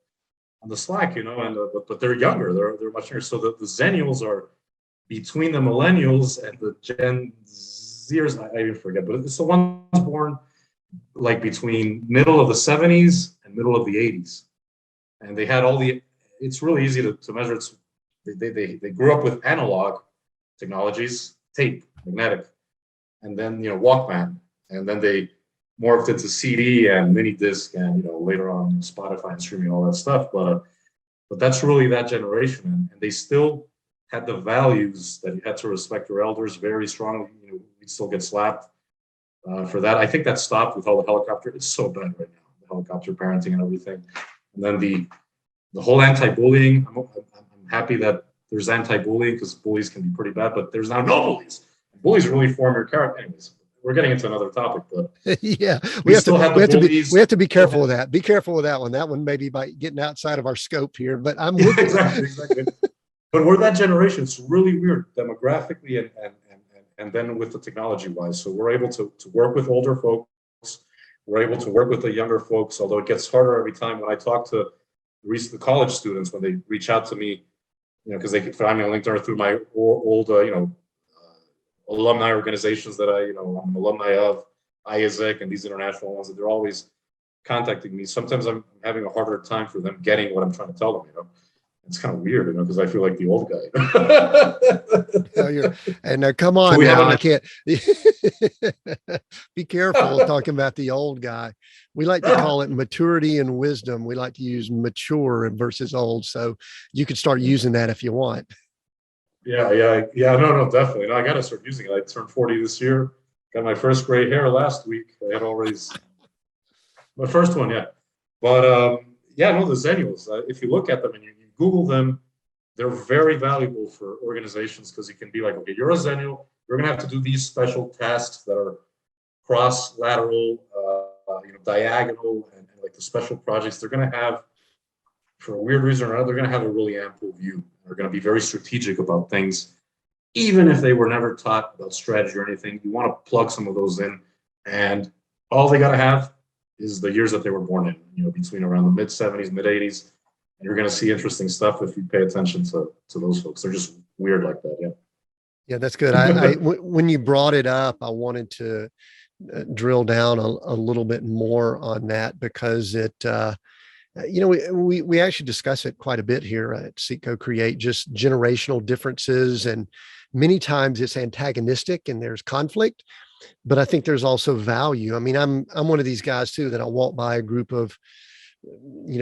on the Slack, and but they're younger, they're much younger. So the Xennials are between the millennials and the Gen Zers. I even forget, but it's the ones born like between middle of the 70s and middle of the 80s. And they had all the, it's really easy to measure. They grew up with analog technologies, tape, magnetic, and then, Walkman. And then they morphed into CD and mini disc and, later on Spotify and streaming, all that stuff. But that's really that generation. And they still had the values that you had to respect your elders very strongly. We'd still get slapped for that. I think that stopped with all the helicopter. It's so bad right now, the helicopter parenting and everything. And then the whole anti-bullying. I'm happy that there's anti-bullying because bullies can be pretty bad, but there's now no bullies. Bullies really form your character. Anyways, we're getting into another topic, but yeah, we have to be careful with that. Be careful with that one. That one maybe by getting outside of our scope here, but I'm with exactly. But we're that generation. It's really weird demographically and then with the technology wise. So we're able to work with older folks. We're able to work with the younger folks, although it gets harder every time when I talk to the college students when they reach out to me, because they can find me on LinkedIn or through my old, alumni organizations that I'm an alumni of, IASIC and these international ones, that they're always contacting me. Sometimes I'm having a harder time for them getting what I'm trying to tell them, It's kind of weird, because I feel like the old guy. Come on now, I can't. Be careful talking about the old guy. We like to call it maturity and wisdom. We like to use mature versus old. So you could start using that if you want. Yeah. No, definitely. No, I got to start using it. I turned 40 this year. Got my first gray hair last week. I had always my first one, yeah. But the Xennials. If you look at them and you Google them, they're very valuable for organizations because you can be like, okay, you're a Xennial. You're gonna have to do these special tasks that are cross, lateral, diagonal, and like the special projects. They're gonna have, for a weird reason or another, they're gonna have a really ample view. They're gonna be very strategic about things, even if they were never taught about strategy or anything. You want to plug some of those in, and all they gotta have is the years that they were born in. Between around the mid 70s, mid 80s. And you're going to see interesting stuff if you pay attention to those folks. They're just weird like that. Yeah. Yeah, that's good. When you brought it up, I wanted to drill down a little bit more on that because it, we actually discuss it quite a bit here at Seek Go Create, just generational differences. And many times it's antagonistic and there's conflict, but I think there's also value. I mean, I'm one of these guys too, that I walk by a group of,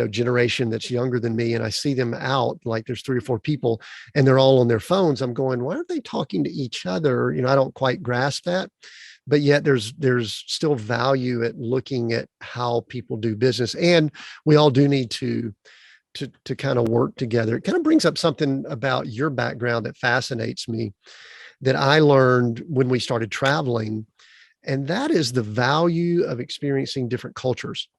generation that's younger than me, and I see them out, like there's 3 or 4 people and they're all on their phones. I'm going, why aren't they talking to each other? I don't quite grasp that, but yet there's still value at looking at how people do business. And we all do need to kind of work together. It kind of brings up something about your background that fascinates me, that I learned when we started traveling, and that is the value of experiencing different cultures.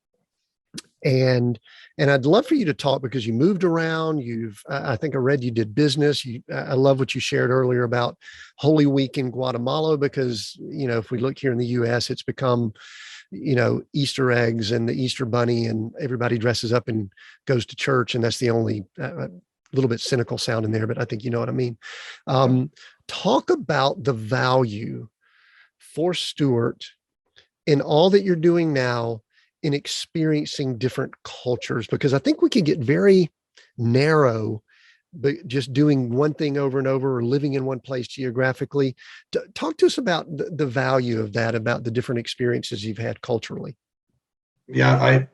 And I'd love for you to talk, because you moved around. I think I read you did business. I love what you shared earlier about Holy Week in Guatemala, because, if we look here in the US, it's become, Easter eggs and the Easter bunny, and everybody dresses up and goes to church. And that's the only little bit cynical sound in there, but I think you know what I mean. Talk about the value for Stuart in all that you're doing now in experiencing different cultures, because I think we can get very narrow, but just doing one thing over and over, or living in one place geographically. Talk to us about the value of that, about the different experiences you've had culturally. Yeah,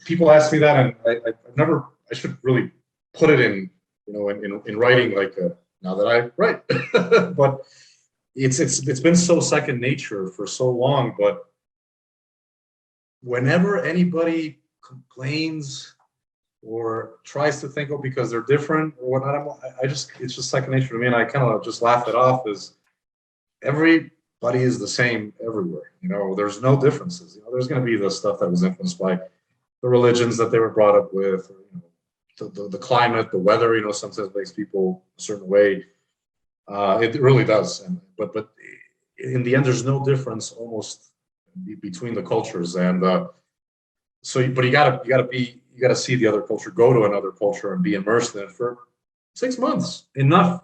people ask me that, and I should really put it in, in writing, like now that I write, but it's been so second nature for so long. But whenever anybody complains or tries to think, because they're different or whatnot, it's just second nature to me. And I kind of just laugh it off as everybody is the same everywhere. There's no differences. There's going to be the stuff that was influenced by the religions that they were brought up with, the climate, the weather, sometimes makes people a certain way. It really does. But in the end, there's no difference almost between the cultures. And but you gotta see the other culture, go to another culture and be immersed in it for 6 months, enough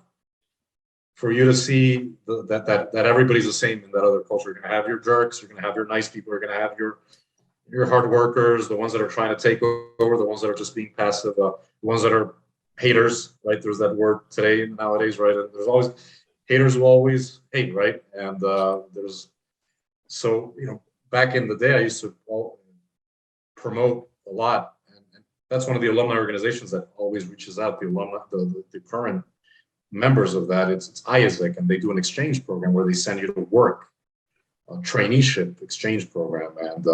for you to see that everybody's the same in that other culture. You're going to have your jerks, you're going to have your nice people, you're going to have your hard workers, the ones that are trying to take over, the ones that are just being passive, the ones that are haters, right? There's that word today and nowadays, right? And there's always haters will always hate, right? And so back in the day, I used to promote a lot, and that's one of the alumni organizations that always reaches out. The alumni, the current members of that, it's IASIC, and they do an exchange program where they send you to work, a traineeship exchange program, and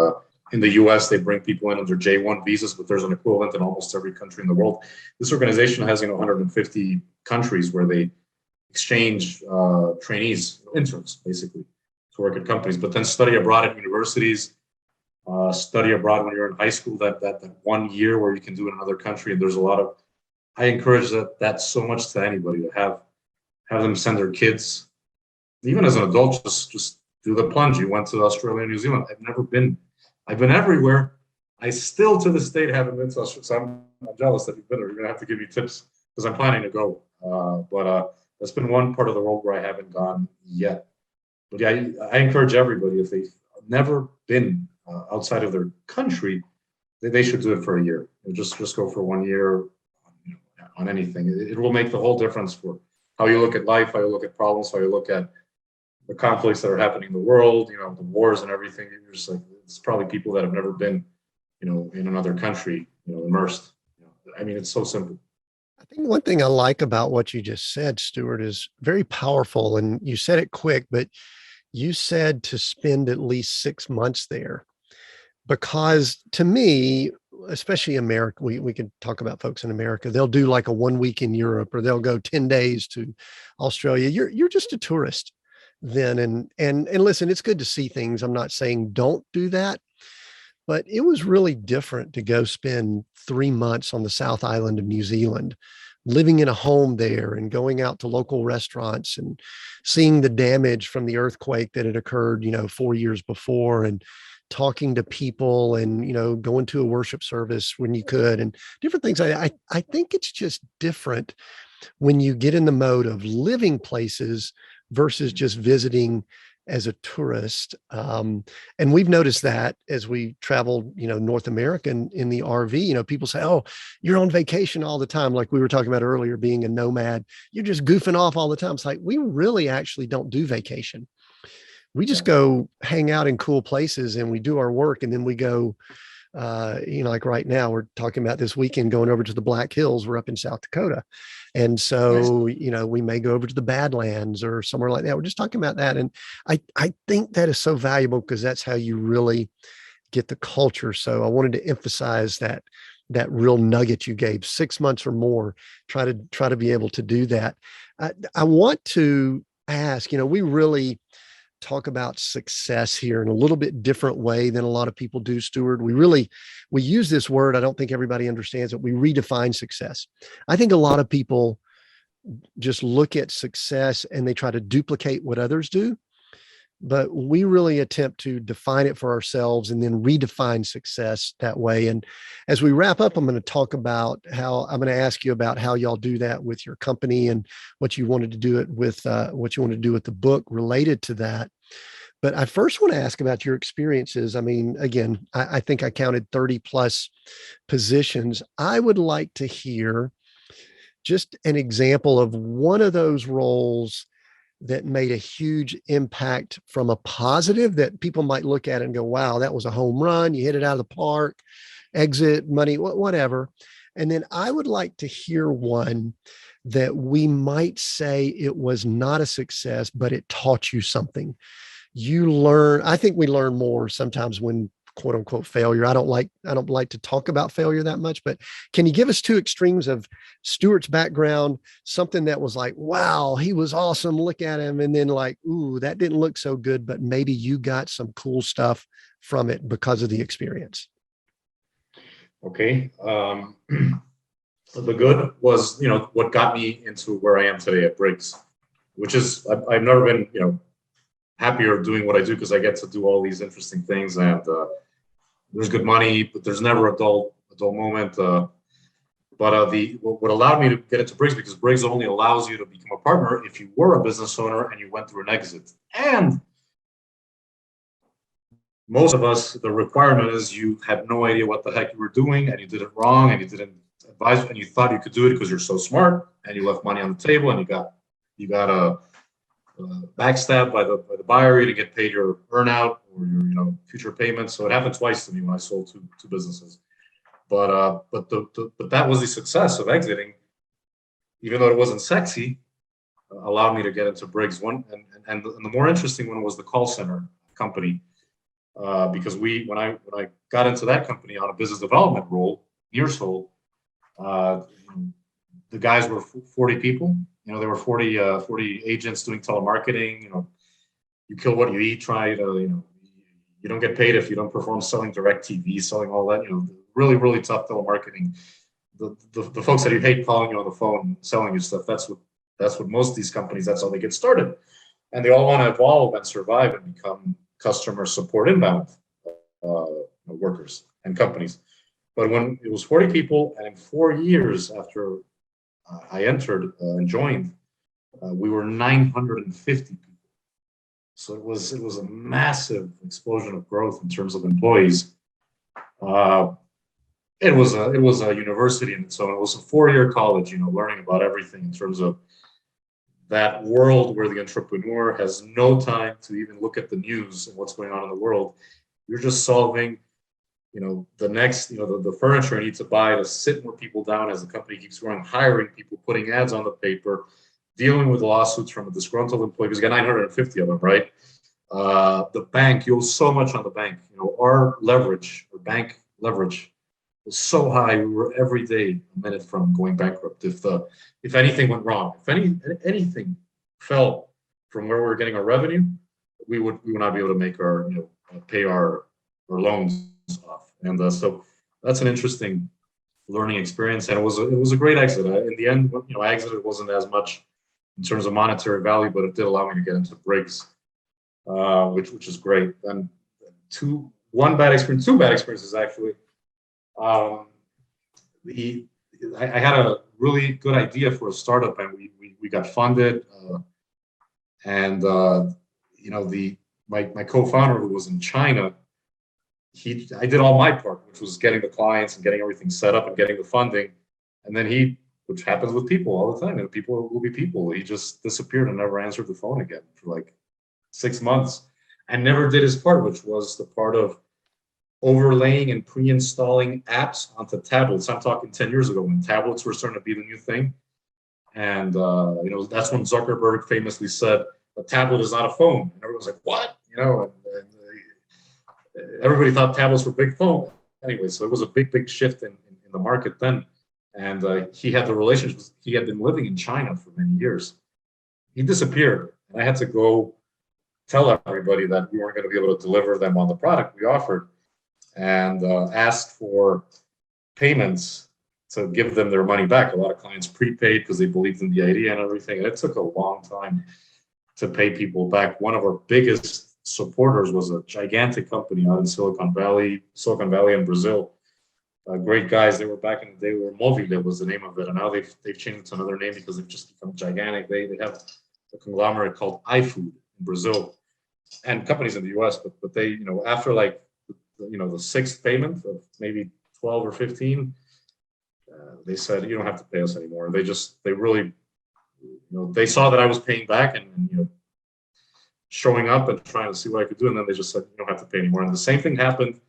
in the U.S., they bring people in under J1 visas, but there's an equivalent in almost every country in the world. This organization has 150 countries where they exchange trainees, interns, basically, to work at companies, but then study abroad at universities, study abroad when you're in high school, that 1 year where you can do it in another country. And there's a lot of, I encourage that so much to anybody, to have them send their kids, even as an adult, just do the plunge. You went to Australia and New Zealand. I've been everywhere. I still to this date haven't been to Australia. So I'm jealous that you've been there. You're gonna have to give me tips because I'm planning to go. But that's been one part of the world where I haven't gone yet. But yeah, I encourage everybody, if they've never been outside of their country, they should do it for a year. Just go for 1 year on anything. It will make the whole difference for how you look at life, how you look at problems, how you look at the conflicts that are happening in the world, the wars and everything. You're just like, it's probably people that have never been, in another country, immersed. I mean, it's so simple. I think one thing I like about what you just said, Stuart, is very powerful. And you said it quick, but you said to spend at least 6 months there, because to me, especially America, we could talk about folks in America, they'll do like a 1 week in Europe, or they'll go 10 days to Australia. You're just a tourist then. And listen, it's good to see things. I'm not saying don't do that, but it was really different to go spend 3 months on the South Island of New Zealand, living in a home there and going out to local restaurants and seeing the damage from the earthquake that had occurred, 4 years before, and talking to people and, going to a worship service when you could, and different things. I think it's just different when you get in the mode of living places versus just visiting as a tourist. And we've noticed that as we traveled, North America in the RV, people say, oh, you're on vacation all the time. Like we were talking about earlier, being a nomad, you're just goofing off all the time. It's like, we really actually don't do vacation. We just go hang out in cool places and we do our work. And then we go, like right now, we're talking about this weekend going over to the Black Hills. We're up in South Dakota. And so, we may go over to the Badlands or somewhere like that. We're just talking about that. And I think that is so valuable because that's how you really get the culture. So I wanted to emphasize that real nugget you gave, 6 months or more, try to be able to do that. I want to ask, we really talk about success here in a little bit different way than a lot of people do, Stuart. We use this word. I don't think everybody understands it. We redefine success. I think a lot of people just look at success and they try to duplicate what others do, but we really attempt to define it for ourselves and then redefine success that way. And as we wrap up, I'm going to ask you about how y'all do that with your company and what you wanted to do it with, what you want to do with the book related to that. But I first want to ask about your experiences. I mean, again, I think I counted 30 plus positions. I would like to hear just an example of one of those roles that made a huge impact from a positive that people might look at and go, wow, that was a home run. You hit it out of the park, exit, money, whatever. And then I would like to hear one that we might say it was not a success, but it taught you something. I think we learn more sometimes when quote unquote failure. I don't like to talk about failure that much, but can you give us two extremes of Stuart's background, something that was like, wow, he was awesome, look at him, and then like, ooh, that didn't look so good, but maybe you got some cool stuff from it because of the experience? Okay. The good was, what got me into where I am today at Briggs, which is, I've never been, happier doing what I do because I get to do all these interesting things, and there's good money, but there's never a dull moment. But what allowed me to get into Briggs, because Briggs only allows you to become a partner if you were a business owner and you went through an exit. And most of us, the requirement is you had no idea what the heck you were doing, and you did it wrong, and you didn't advise, and you thought you could do it because you're so smart, and you left money on the table, and you got a backstabbed by the buyer. You didn't get paid your earnout or your future payments. So it happened twice to me when I sold two businesses. But that was the success of exiting, even though it wasn't sexy. Allowed me to get into Briggs. And the more interesting one was the call center company, because when I got into that company on a business development role, years old, the guys were 40 people. There were 40 agents doing telemarketing. You kill what you eat. Try to you don't get paid if you don't perform selling direct TV, selling all that. Really, really tough telemarketing. The folks that you hate calling you on the phone, selling you stuff. That's what most of these companies. That's how they get started, and they all want to evolve and survive and become customer support inbound workers and companies. But when it was 40 people, and in 4 years after I entered and joined, we were 950 people. So it was a massive explosion of growth in terms of employees. It was a university, and so it was a 4-year college. Learning about everything in terms of that world where the entrepreneur has no time to even look at the news and what's going on in the world. You're just solving, the next, the furniture you need to buy to sit more people down as the company keeps growing, hiring people, putting ads on the paper, dealing with lawsuits from a disgruntled employee, because you got 950 of them, right? The bank, you owe so much on the bank. Our leverage, or bank leverage, was so high. We were every day a minute from going bankrupt. If anything went wrong, if anything fell from where we were getting our revenue, we would not be able to make our pay our loans off. And so that's an interesting learning experience, and it was a great exit. In the end, I exited. It wasn't as much in terms of monetary value, but it did allow me to get into Briggs, which is great. And two bad experiences actually. I had a really good idea for a startup, and we got funded, and my co-founder, who was in China, I did all my part, which was getting the clients and getting everything set up and getting the funding, and then which happens with people all the time, and people will be people. He just disappeared and never answered the phone again for like 6 months, and never did his part, which was the part of overlaying and pre-installing apps onto tablets. I'm talking 10 years ago when tablets were starting to be the new thing. And, that's when Zuckerberg famously said, a tablet is not a phone. And everyone's like, what? Everybody thought tablets were big phone. Anyway, so it was a big shift in the market then. And he had the relationships. He had been living in China for many years. He disappeared. And I had to go tell everybody that we weren't going to be able to deliver them on the product we offered, and asked for payments to give them their money back. A lot of clients prepaid because they believed in the idea and everything. And it took a long time to pay people back. One of our biggest supporters was a gigantic company out in Silicon Valley in Brazil. Great guys. They were back in the day where Movile was the name of it. And now they've changed it to another name because they've just become gigantic. They have a conglomerate called iFood in Brazil, and companies in the US, but they, after like, the sixth payment of maybe 12 or 15, they said, you don't have to pay us anymore. They really, they saw that I was paying back and showing up and trying to see what I could do. And then they just said, you don't have to pay anymore. And the same thing happened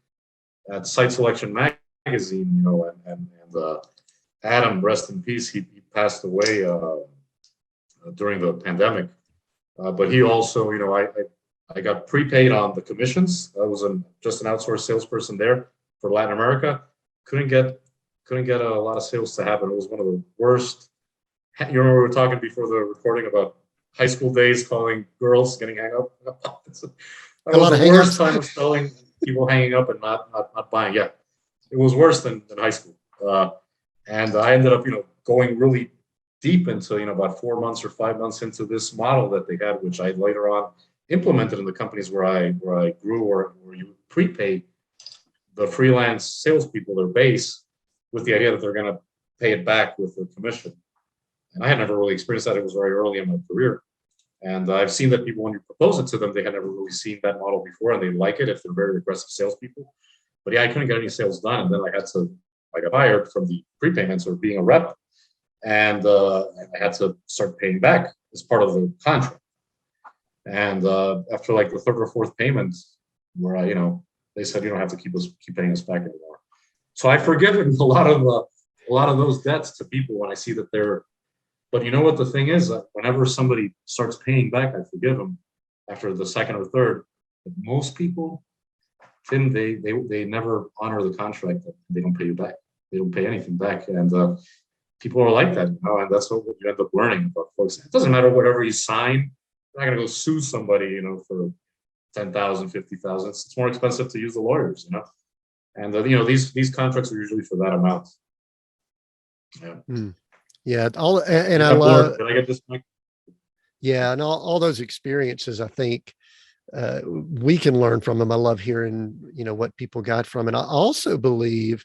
at Site Selection Magazine, and Adam, rest in peace, he passed away during the pandemic. But he also, I got prepaid on the commissions. I was just an outsourced salesperson there for Latin America. Couldn't get a lot of sales to happen. It was one of the worst. You remember we were talking before the recording about high school days, calling girls, getting hang up. That was the worst time of selling, people hanging up and not buying. Yeah, it was worse than high school. And I ended up, going really deep into, about 4 months or 5 months into this model that they had, which I later on implemented in the companies where I grew, or where you prepay the freelance salespeople their base with the idea that they're going to pay it back with a commission. And I had never really experienced that. It was very early in my career. And I've seen that people, when you propose it to them, they had never really seen that model before, and they like it if they're very aggressive salespeople. But yeah, I couldn't get any sales done. And then I got hired from the prepayments or being a rep. And I had to start paying back as part of the contract. And after like the third or fourth payment, where they said, you don't have to keep paying us back anymore. So I've forgiven a lot of those debts to people when I see that they're. But you know what the thing is? Whenever somebody starts paying back, I forgive them after the second or third. But most people, Tim, they never honor the contract. They don't pay you back. They don't pay anything back, and people are like that, and that's what you end up learning about folks. It doesn't matter whatever you sign. You're not gonna go sue somebody, for 10,000, 50,000. It's more expensive to use the lawyers, and these contracts are usually for that amount. Yeah. Yeah. I love. Did I get disconnected? Yeah, and all those experiences, I think we can learn from them. I love hearing, what people got from it. I also believe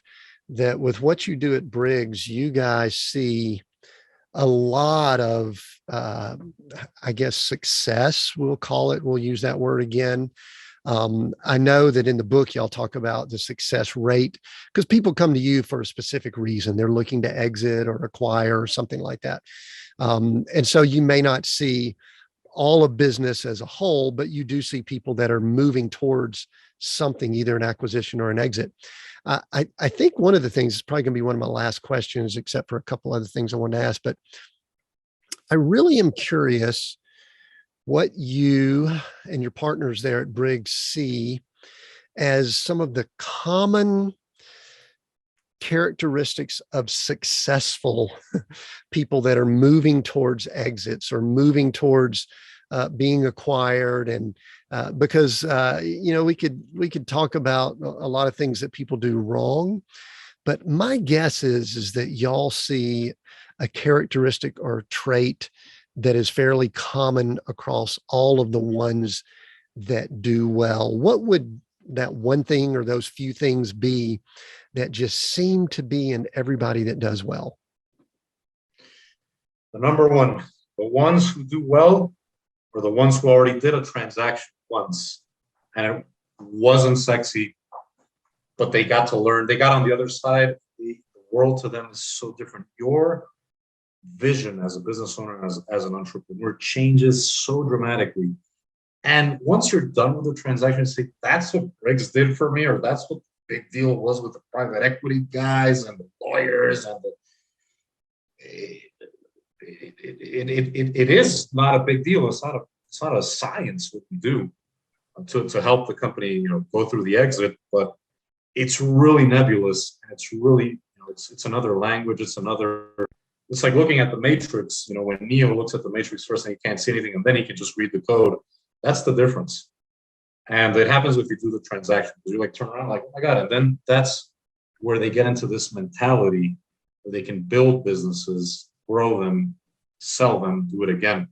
that with what you do at Briggs, you guys see a lot of, I guess, success, we'll call it. We'll use that word again. I know that in the book, y'all talk about the success rate because people come to you for a specific reason. They're looking to exit or acquire or something like that. And so you may not see all of business as a whole, but you do see people that are moving towards something, either an acquisition or an exit. I think one of the things is probably going to be one of my last questions, except for a couple other things I wanted to ask, but I really am curious what you and your partners there at Briggs see as some of the common characteristics of successful people that are moving towards exits or moving towards being acquired. And because we could talk about a lot of things that people do wrong, but my guess is that y'all see a characteristic or trait that is fairly common across all of the ones that do well. What would that one thing or those few things be that just seem to be in everybody that does well? The number one, the ones who do well are the ones who already did a transaction once and it wasn't sexy, but they got to learn. They got on the other side. The world to them is so different. Your vision as a business owner, as an entrepreneur, changes so dramatically. And once you're done with the transaction, you say, that's what Briggs did for me, or that's what the big deal was with the private equity guys and the lawyers. And it is not a big deal. It's not a science what we do to help the company, go through the exit, but it's really nebulous. And it's really, it's another language. It's like looking at the Matrix, when Neo looks at the Matrix first and he can't see anything, and then he can just read the code. That's the difference. And it happens if you do the transaction. You turn around like, oh my God. And then that's where they get into this mentality where they can build businesses, grow them, sell them, do it again.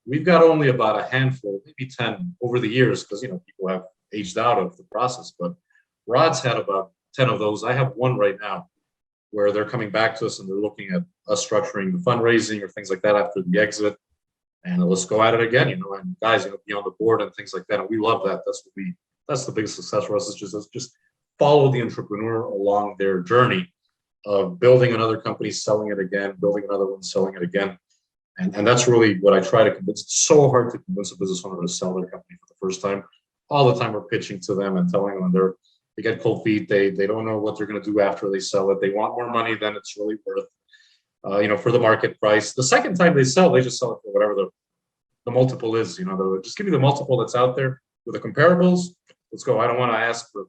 We've got only about a handful, maybe 10 over the years, because people have aged out of the process. But Rod's had about 10 of those. I have one right now where they're coming back to us and they're looking at us structuring the fundraising or things like that after the exit. And let's go at it again, and guys, be on the board and things like that. And we love that. That's the biggest success for us, is just follow the entrepreneur along their journey of building another company, selling it again, building another one, selling it again. And that's really what I try to convince. It's so hard to convince a business owner to sell their company for the first time. All the time we're pitching to them and telling them they get cold feet. They don't know what they're going to do after they sell it. They want more money than it's really worth. For the market price. The second time they sell, they just sell it for whatever the multiple is. Just give me the multiple that's out there with the comparables. Let's go. I don't want to ask for.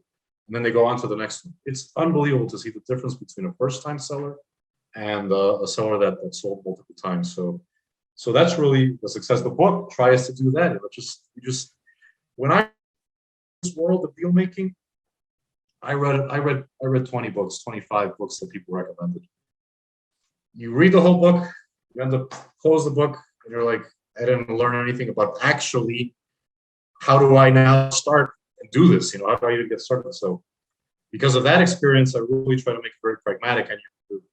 And then they go on to the next one. It's unbelievable to see the difference between a first-time seller and a seller that sold multiple times. So that's really the success. The book tries to do that. When I this world of deal making, I read 20 books, 25 books that people recommended. You read the whole book, you end up close the book, and you're like, I didn't learn anything about actually how do I now start and do this? How do I even get started? So because of that experience, I really try to make it very pragmatic, and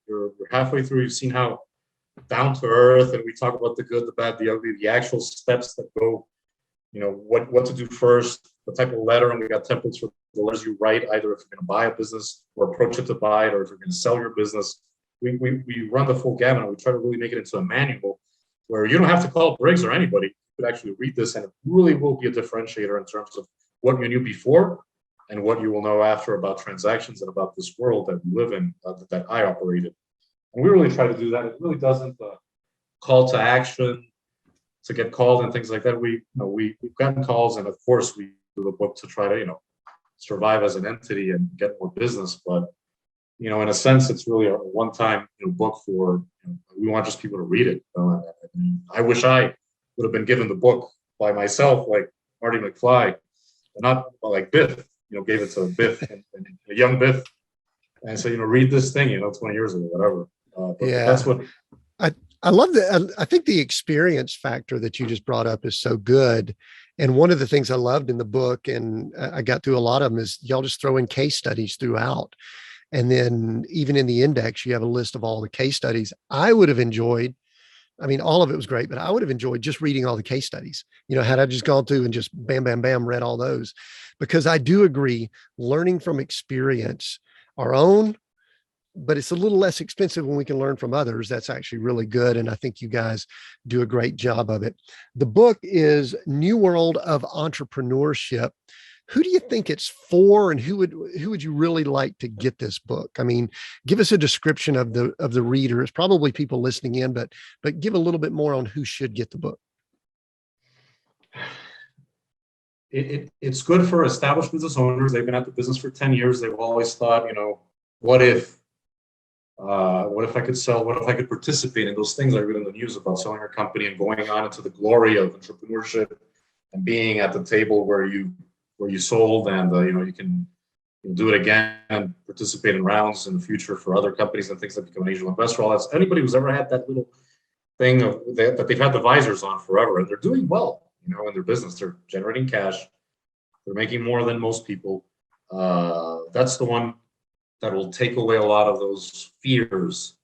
you're halfway through, you've seen how down to earth, and we talk about the good, the bad, the ugly, the actual steps that go, what to do first, the type of letter, and we got templates for the letters you write, either if you're going to buy a business or approach it to buy it, or if you're going to sell your business. We run the full gamut, and we try to really make it into a manual where you don't have to call Briggs or anybody. You could actually read this, and it really will be a differentiator in terms of what you knew before and what you will know after about transactions and about this world that we live in, that I operate in. And we really try to do that. It really doesn't call to action to get called and things like that. We've gotten calls, and of course we do the book to try to survive as an entity and get more business. But in a sense, it's really a one-time book for. We want just people to read it. I wish I would have been given the book by myself, like Marty McFly, and not like Biff. Gave it to Biff and a young Biff, and said, read this thing, 20 years ago, whatever. Yeah, that's what I love that. I think the experience factor that you just brought up is so good. And one of the things I loved in the book, and I got through a lot of them, is y'all just throw in case studies throughout. And then even in the index, you have a list of all the case studies. I would have enjoyed, all of it was great, but I would have enjoyed just reading all the case studies, had I just gone through and just bam, bam, bam, read all those, because I do agree learning from experience, our own, but it's a little less expensive when we can learn from others. That's actually really good. And I think you guys do a great job of it. The book is New World of Entrepreneurship. Who do you think it's for, and who would you really like to get this book? Give us a description of the reader. It's probably people listening in, but give a little bit more on who should get the book. It's good for established business owners. They've been at the business for 10 years. They've always thought, what if I could sell? What if I could participate in those things I read in the news about selling your company and going on into the glory of entrepreneurship and being at the table where you sold, and you can do it again and participate in rounds in the future for other companies and things that become an angel investor. All that's anybody who's ever had that little thing that they've had the visors on forever, and they're doing well, in their business. They're generating cash. They're making more than most people. That's the one that will take away a lot of those fears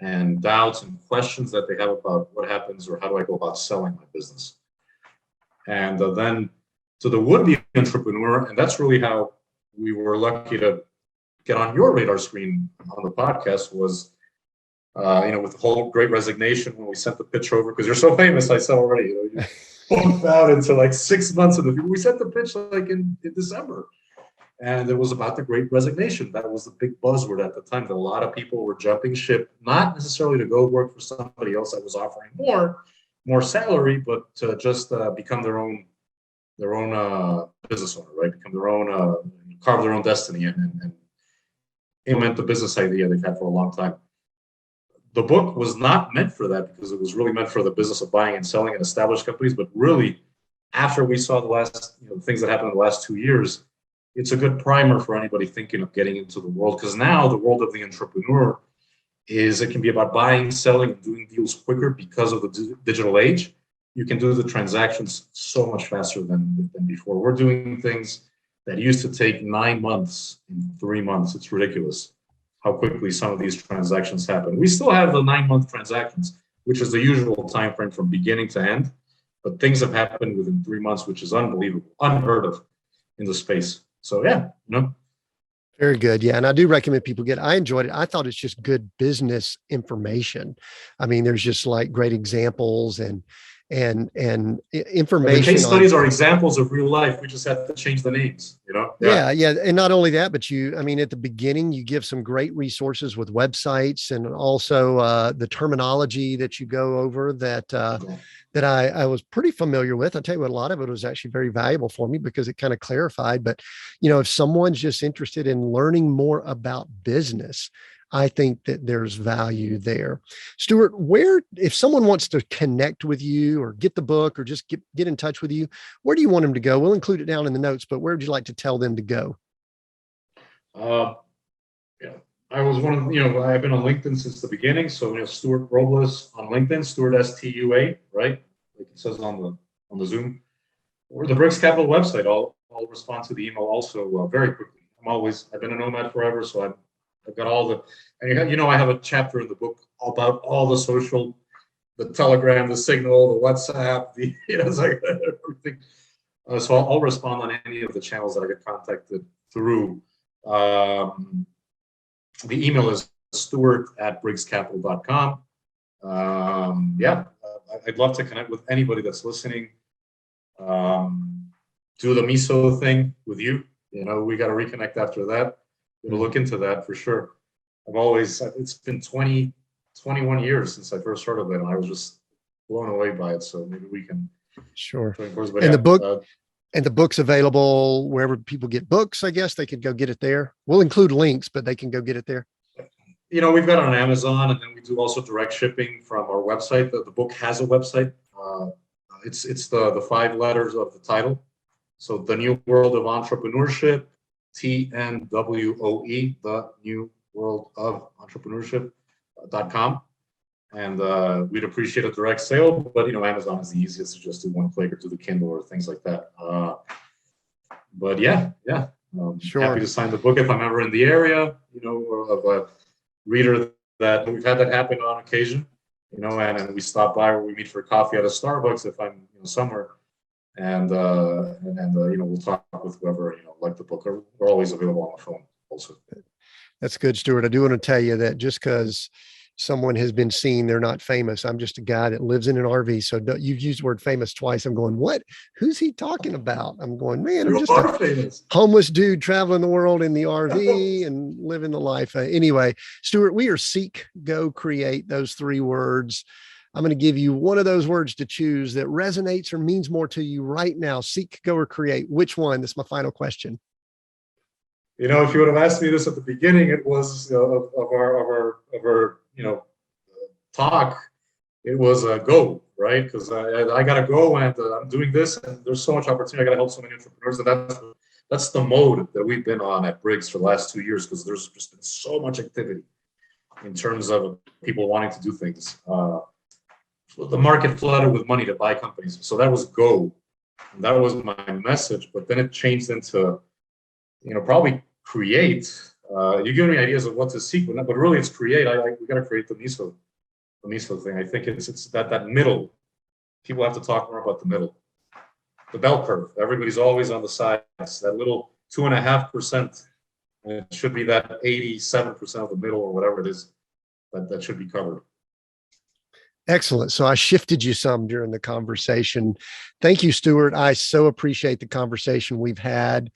and doubts and questions that they have about what happens or how do I go about selling my business. And then to the would-be entrepreneur, and that's really how we were lucky to get on your radar screen on the podcast, was with the whole Great Resignation, when we sent the pitch over, because you're so famous, I said already, you booked out into like 6 months of the future. We sent the pitch like in December, and it was about the Great Resignation. That was the big buzzword at the time, that a lot of people were jumping ship, not necessarily to go work for somebody else that was offering more salary, but to just become their own business owner, right? Become their own, carve their own destiny, and implement the business idea they've had for a long time. The book was not meant for that, because it was really meant for the business of buying and selling and established companies. But really, after we saw the last things that happened in the last 2 years, it's a good primer for anybody thinking of getting into the world. Because now the world of the entrepreneur it can be about buying, selling, and doing deals quicker because of the digital age. You can do the transactions so much faster than before. We're doing things that used to take 9 months in 3 months. It's ridiculous how quickly some of these transactions happen. We still have the 9-month transactions, which is the usual time frame from beginning to end, but things have happened within 3 months, which is unbelievable, unheard of in the space. So yeah, Very good. Yeah. And I do recommend people I enjoyed it. I thought it's just good business information. There's just like great examples and information. The case studies are examples of real life. We just have to change the names, Yeah. And not only that, but at the beginning, you give some great resources with websites, and also the terminology that you go over that I was pretty familiar with. I'll tell you what, a lot of it was actually very valuable for me, because it kind of clarified. But, if someone's just interested in learning more about business, I think that there's value there. Stuart, if someone wants to connect with you or get the book or just get in touch with you, where do you want them to go? We'll include it down in the notes, but where would you like to tell them to go? I was I've been on LinkedIn since the beginning. So, Stuart Robles on LinkedIn, Stuart STUA, right? Like it says on the Zoom, or the Briggs Capital website. I'll respond to the email also very quickly. I've been a nomad forever, so I've got all the, and I have a chapter in the book about all the social, the Telegram, the Signal, the WhatsApp, it's like everything. So I'll respond on any of the channels that I get contacted through. The email is stuart@briggscapital.com. I'd love to connect with anybody that's listening. Do the Meso thing with you. We got to reconnect after that. We'll look into that for sure. It's been 21 years since I first heard of it, and I was just blown away by it. So maybe we can. Sure. But and the book's available wherever people get books. I guess they could go get it there. We'll include links, but they can go get it there. We've got it on Amazon, and then we do also direct shipping from our website. The book has a website. It's the 5 letters of the title. So The New World of Entrepreneurship, TNWOE, The New World of Entrepreneurship.com. And we'd appreciate a direct sale, but Amazon is the easiest to just do one click or do the Kindle or things like that. Sure. Happy to sign the book if I'm ever in the area, of a reader that we've had that happen on occasion, and we stop by or we meet for coffee at a Starbucks if I'm somewhere, and we'll talk with whoever like the book. We're always available on the phone also. That's good, Stuart. I do want to tell you that just because someone has been seen, they're not famous. I'm just a guy that lives in an RV. So you've used the word famous twice. I'm going, what? Who's he talking about? I'm going, man, I'm just a famous homeless dude traveling the world in the RV and living the life. Anyway, Stuart, we are seek, go, create, those 3 words. I'm going to give you one of those words to choose that resonates or means more to you right now. Seek, go, or create. Which one? That's my final question. If you would have asked me this at the beginning, it was of our talk, it was a go, right? Because I got to go, and I'm doing this, and there's so much opportunity. I got to help so many entrepreneurs, and that's the mode that we've been on at Briggs for the last 2 years, because there's just been so much activity in terms of people wanting to do things. The market flooded with money to buy companies, so that was go. And that was my message, but then it changed into, probably create. You give me ideas of what to seek, but really it's create. We got to create the Meso thing. I think it's that middle. People have to talk more about the middle, the bell curve. Everybody's always on the sides. That little 2.5%. It should be that 87% of the middle or whatever it is that should be covered. Excellent. So I shifted you some during the conversation. Thank you, Stuart. I so appreciate the conversation we've had.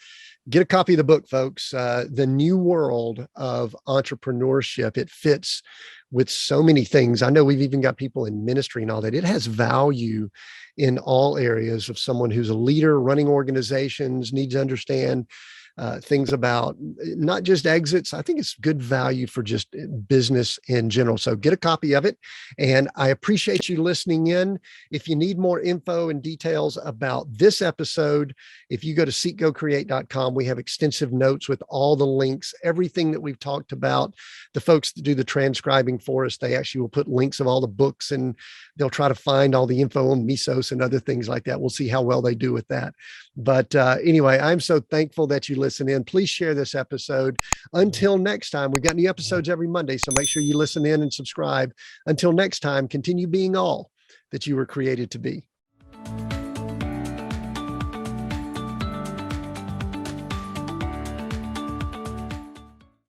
Get a copy of the book, folks. The New World of Entrepreneurship. It fits with so many things. I know we've even got people in ministry and all that. It has value in all areas of someone who's a leader, running organizations, needs to understand things about not just exits. I think it's good value for just business in general. So get a copy of it. And I appreciate you listening in. If you need more info and details about this episode, if you go to seekgocreate.com, we have extensive notes with all the links, everything that we've talked about. The folks that do the transcribing for us, they actually will put links of all the books, and they'll try to find all the info on Mesos and other things like that. We'll see how well they do with that. But anyway, I'm so thankful that you listen in. Please share this episode. Until next time, we've got new episodes every Monday, so make sure you listen in and subscribe. Until next time, continue being all that you were created to be.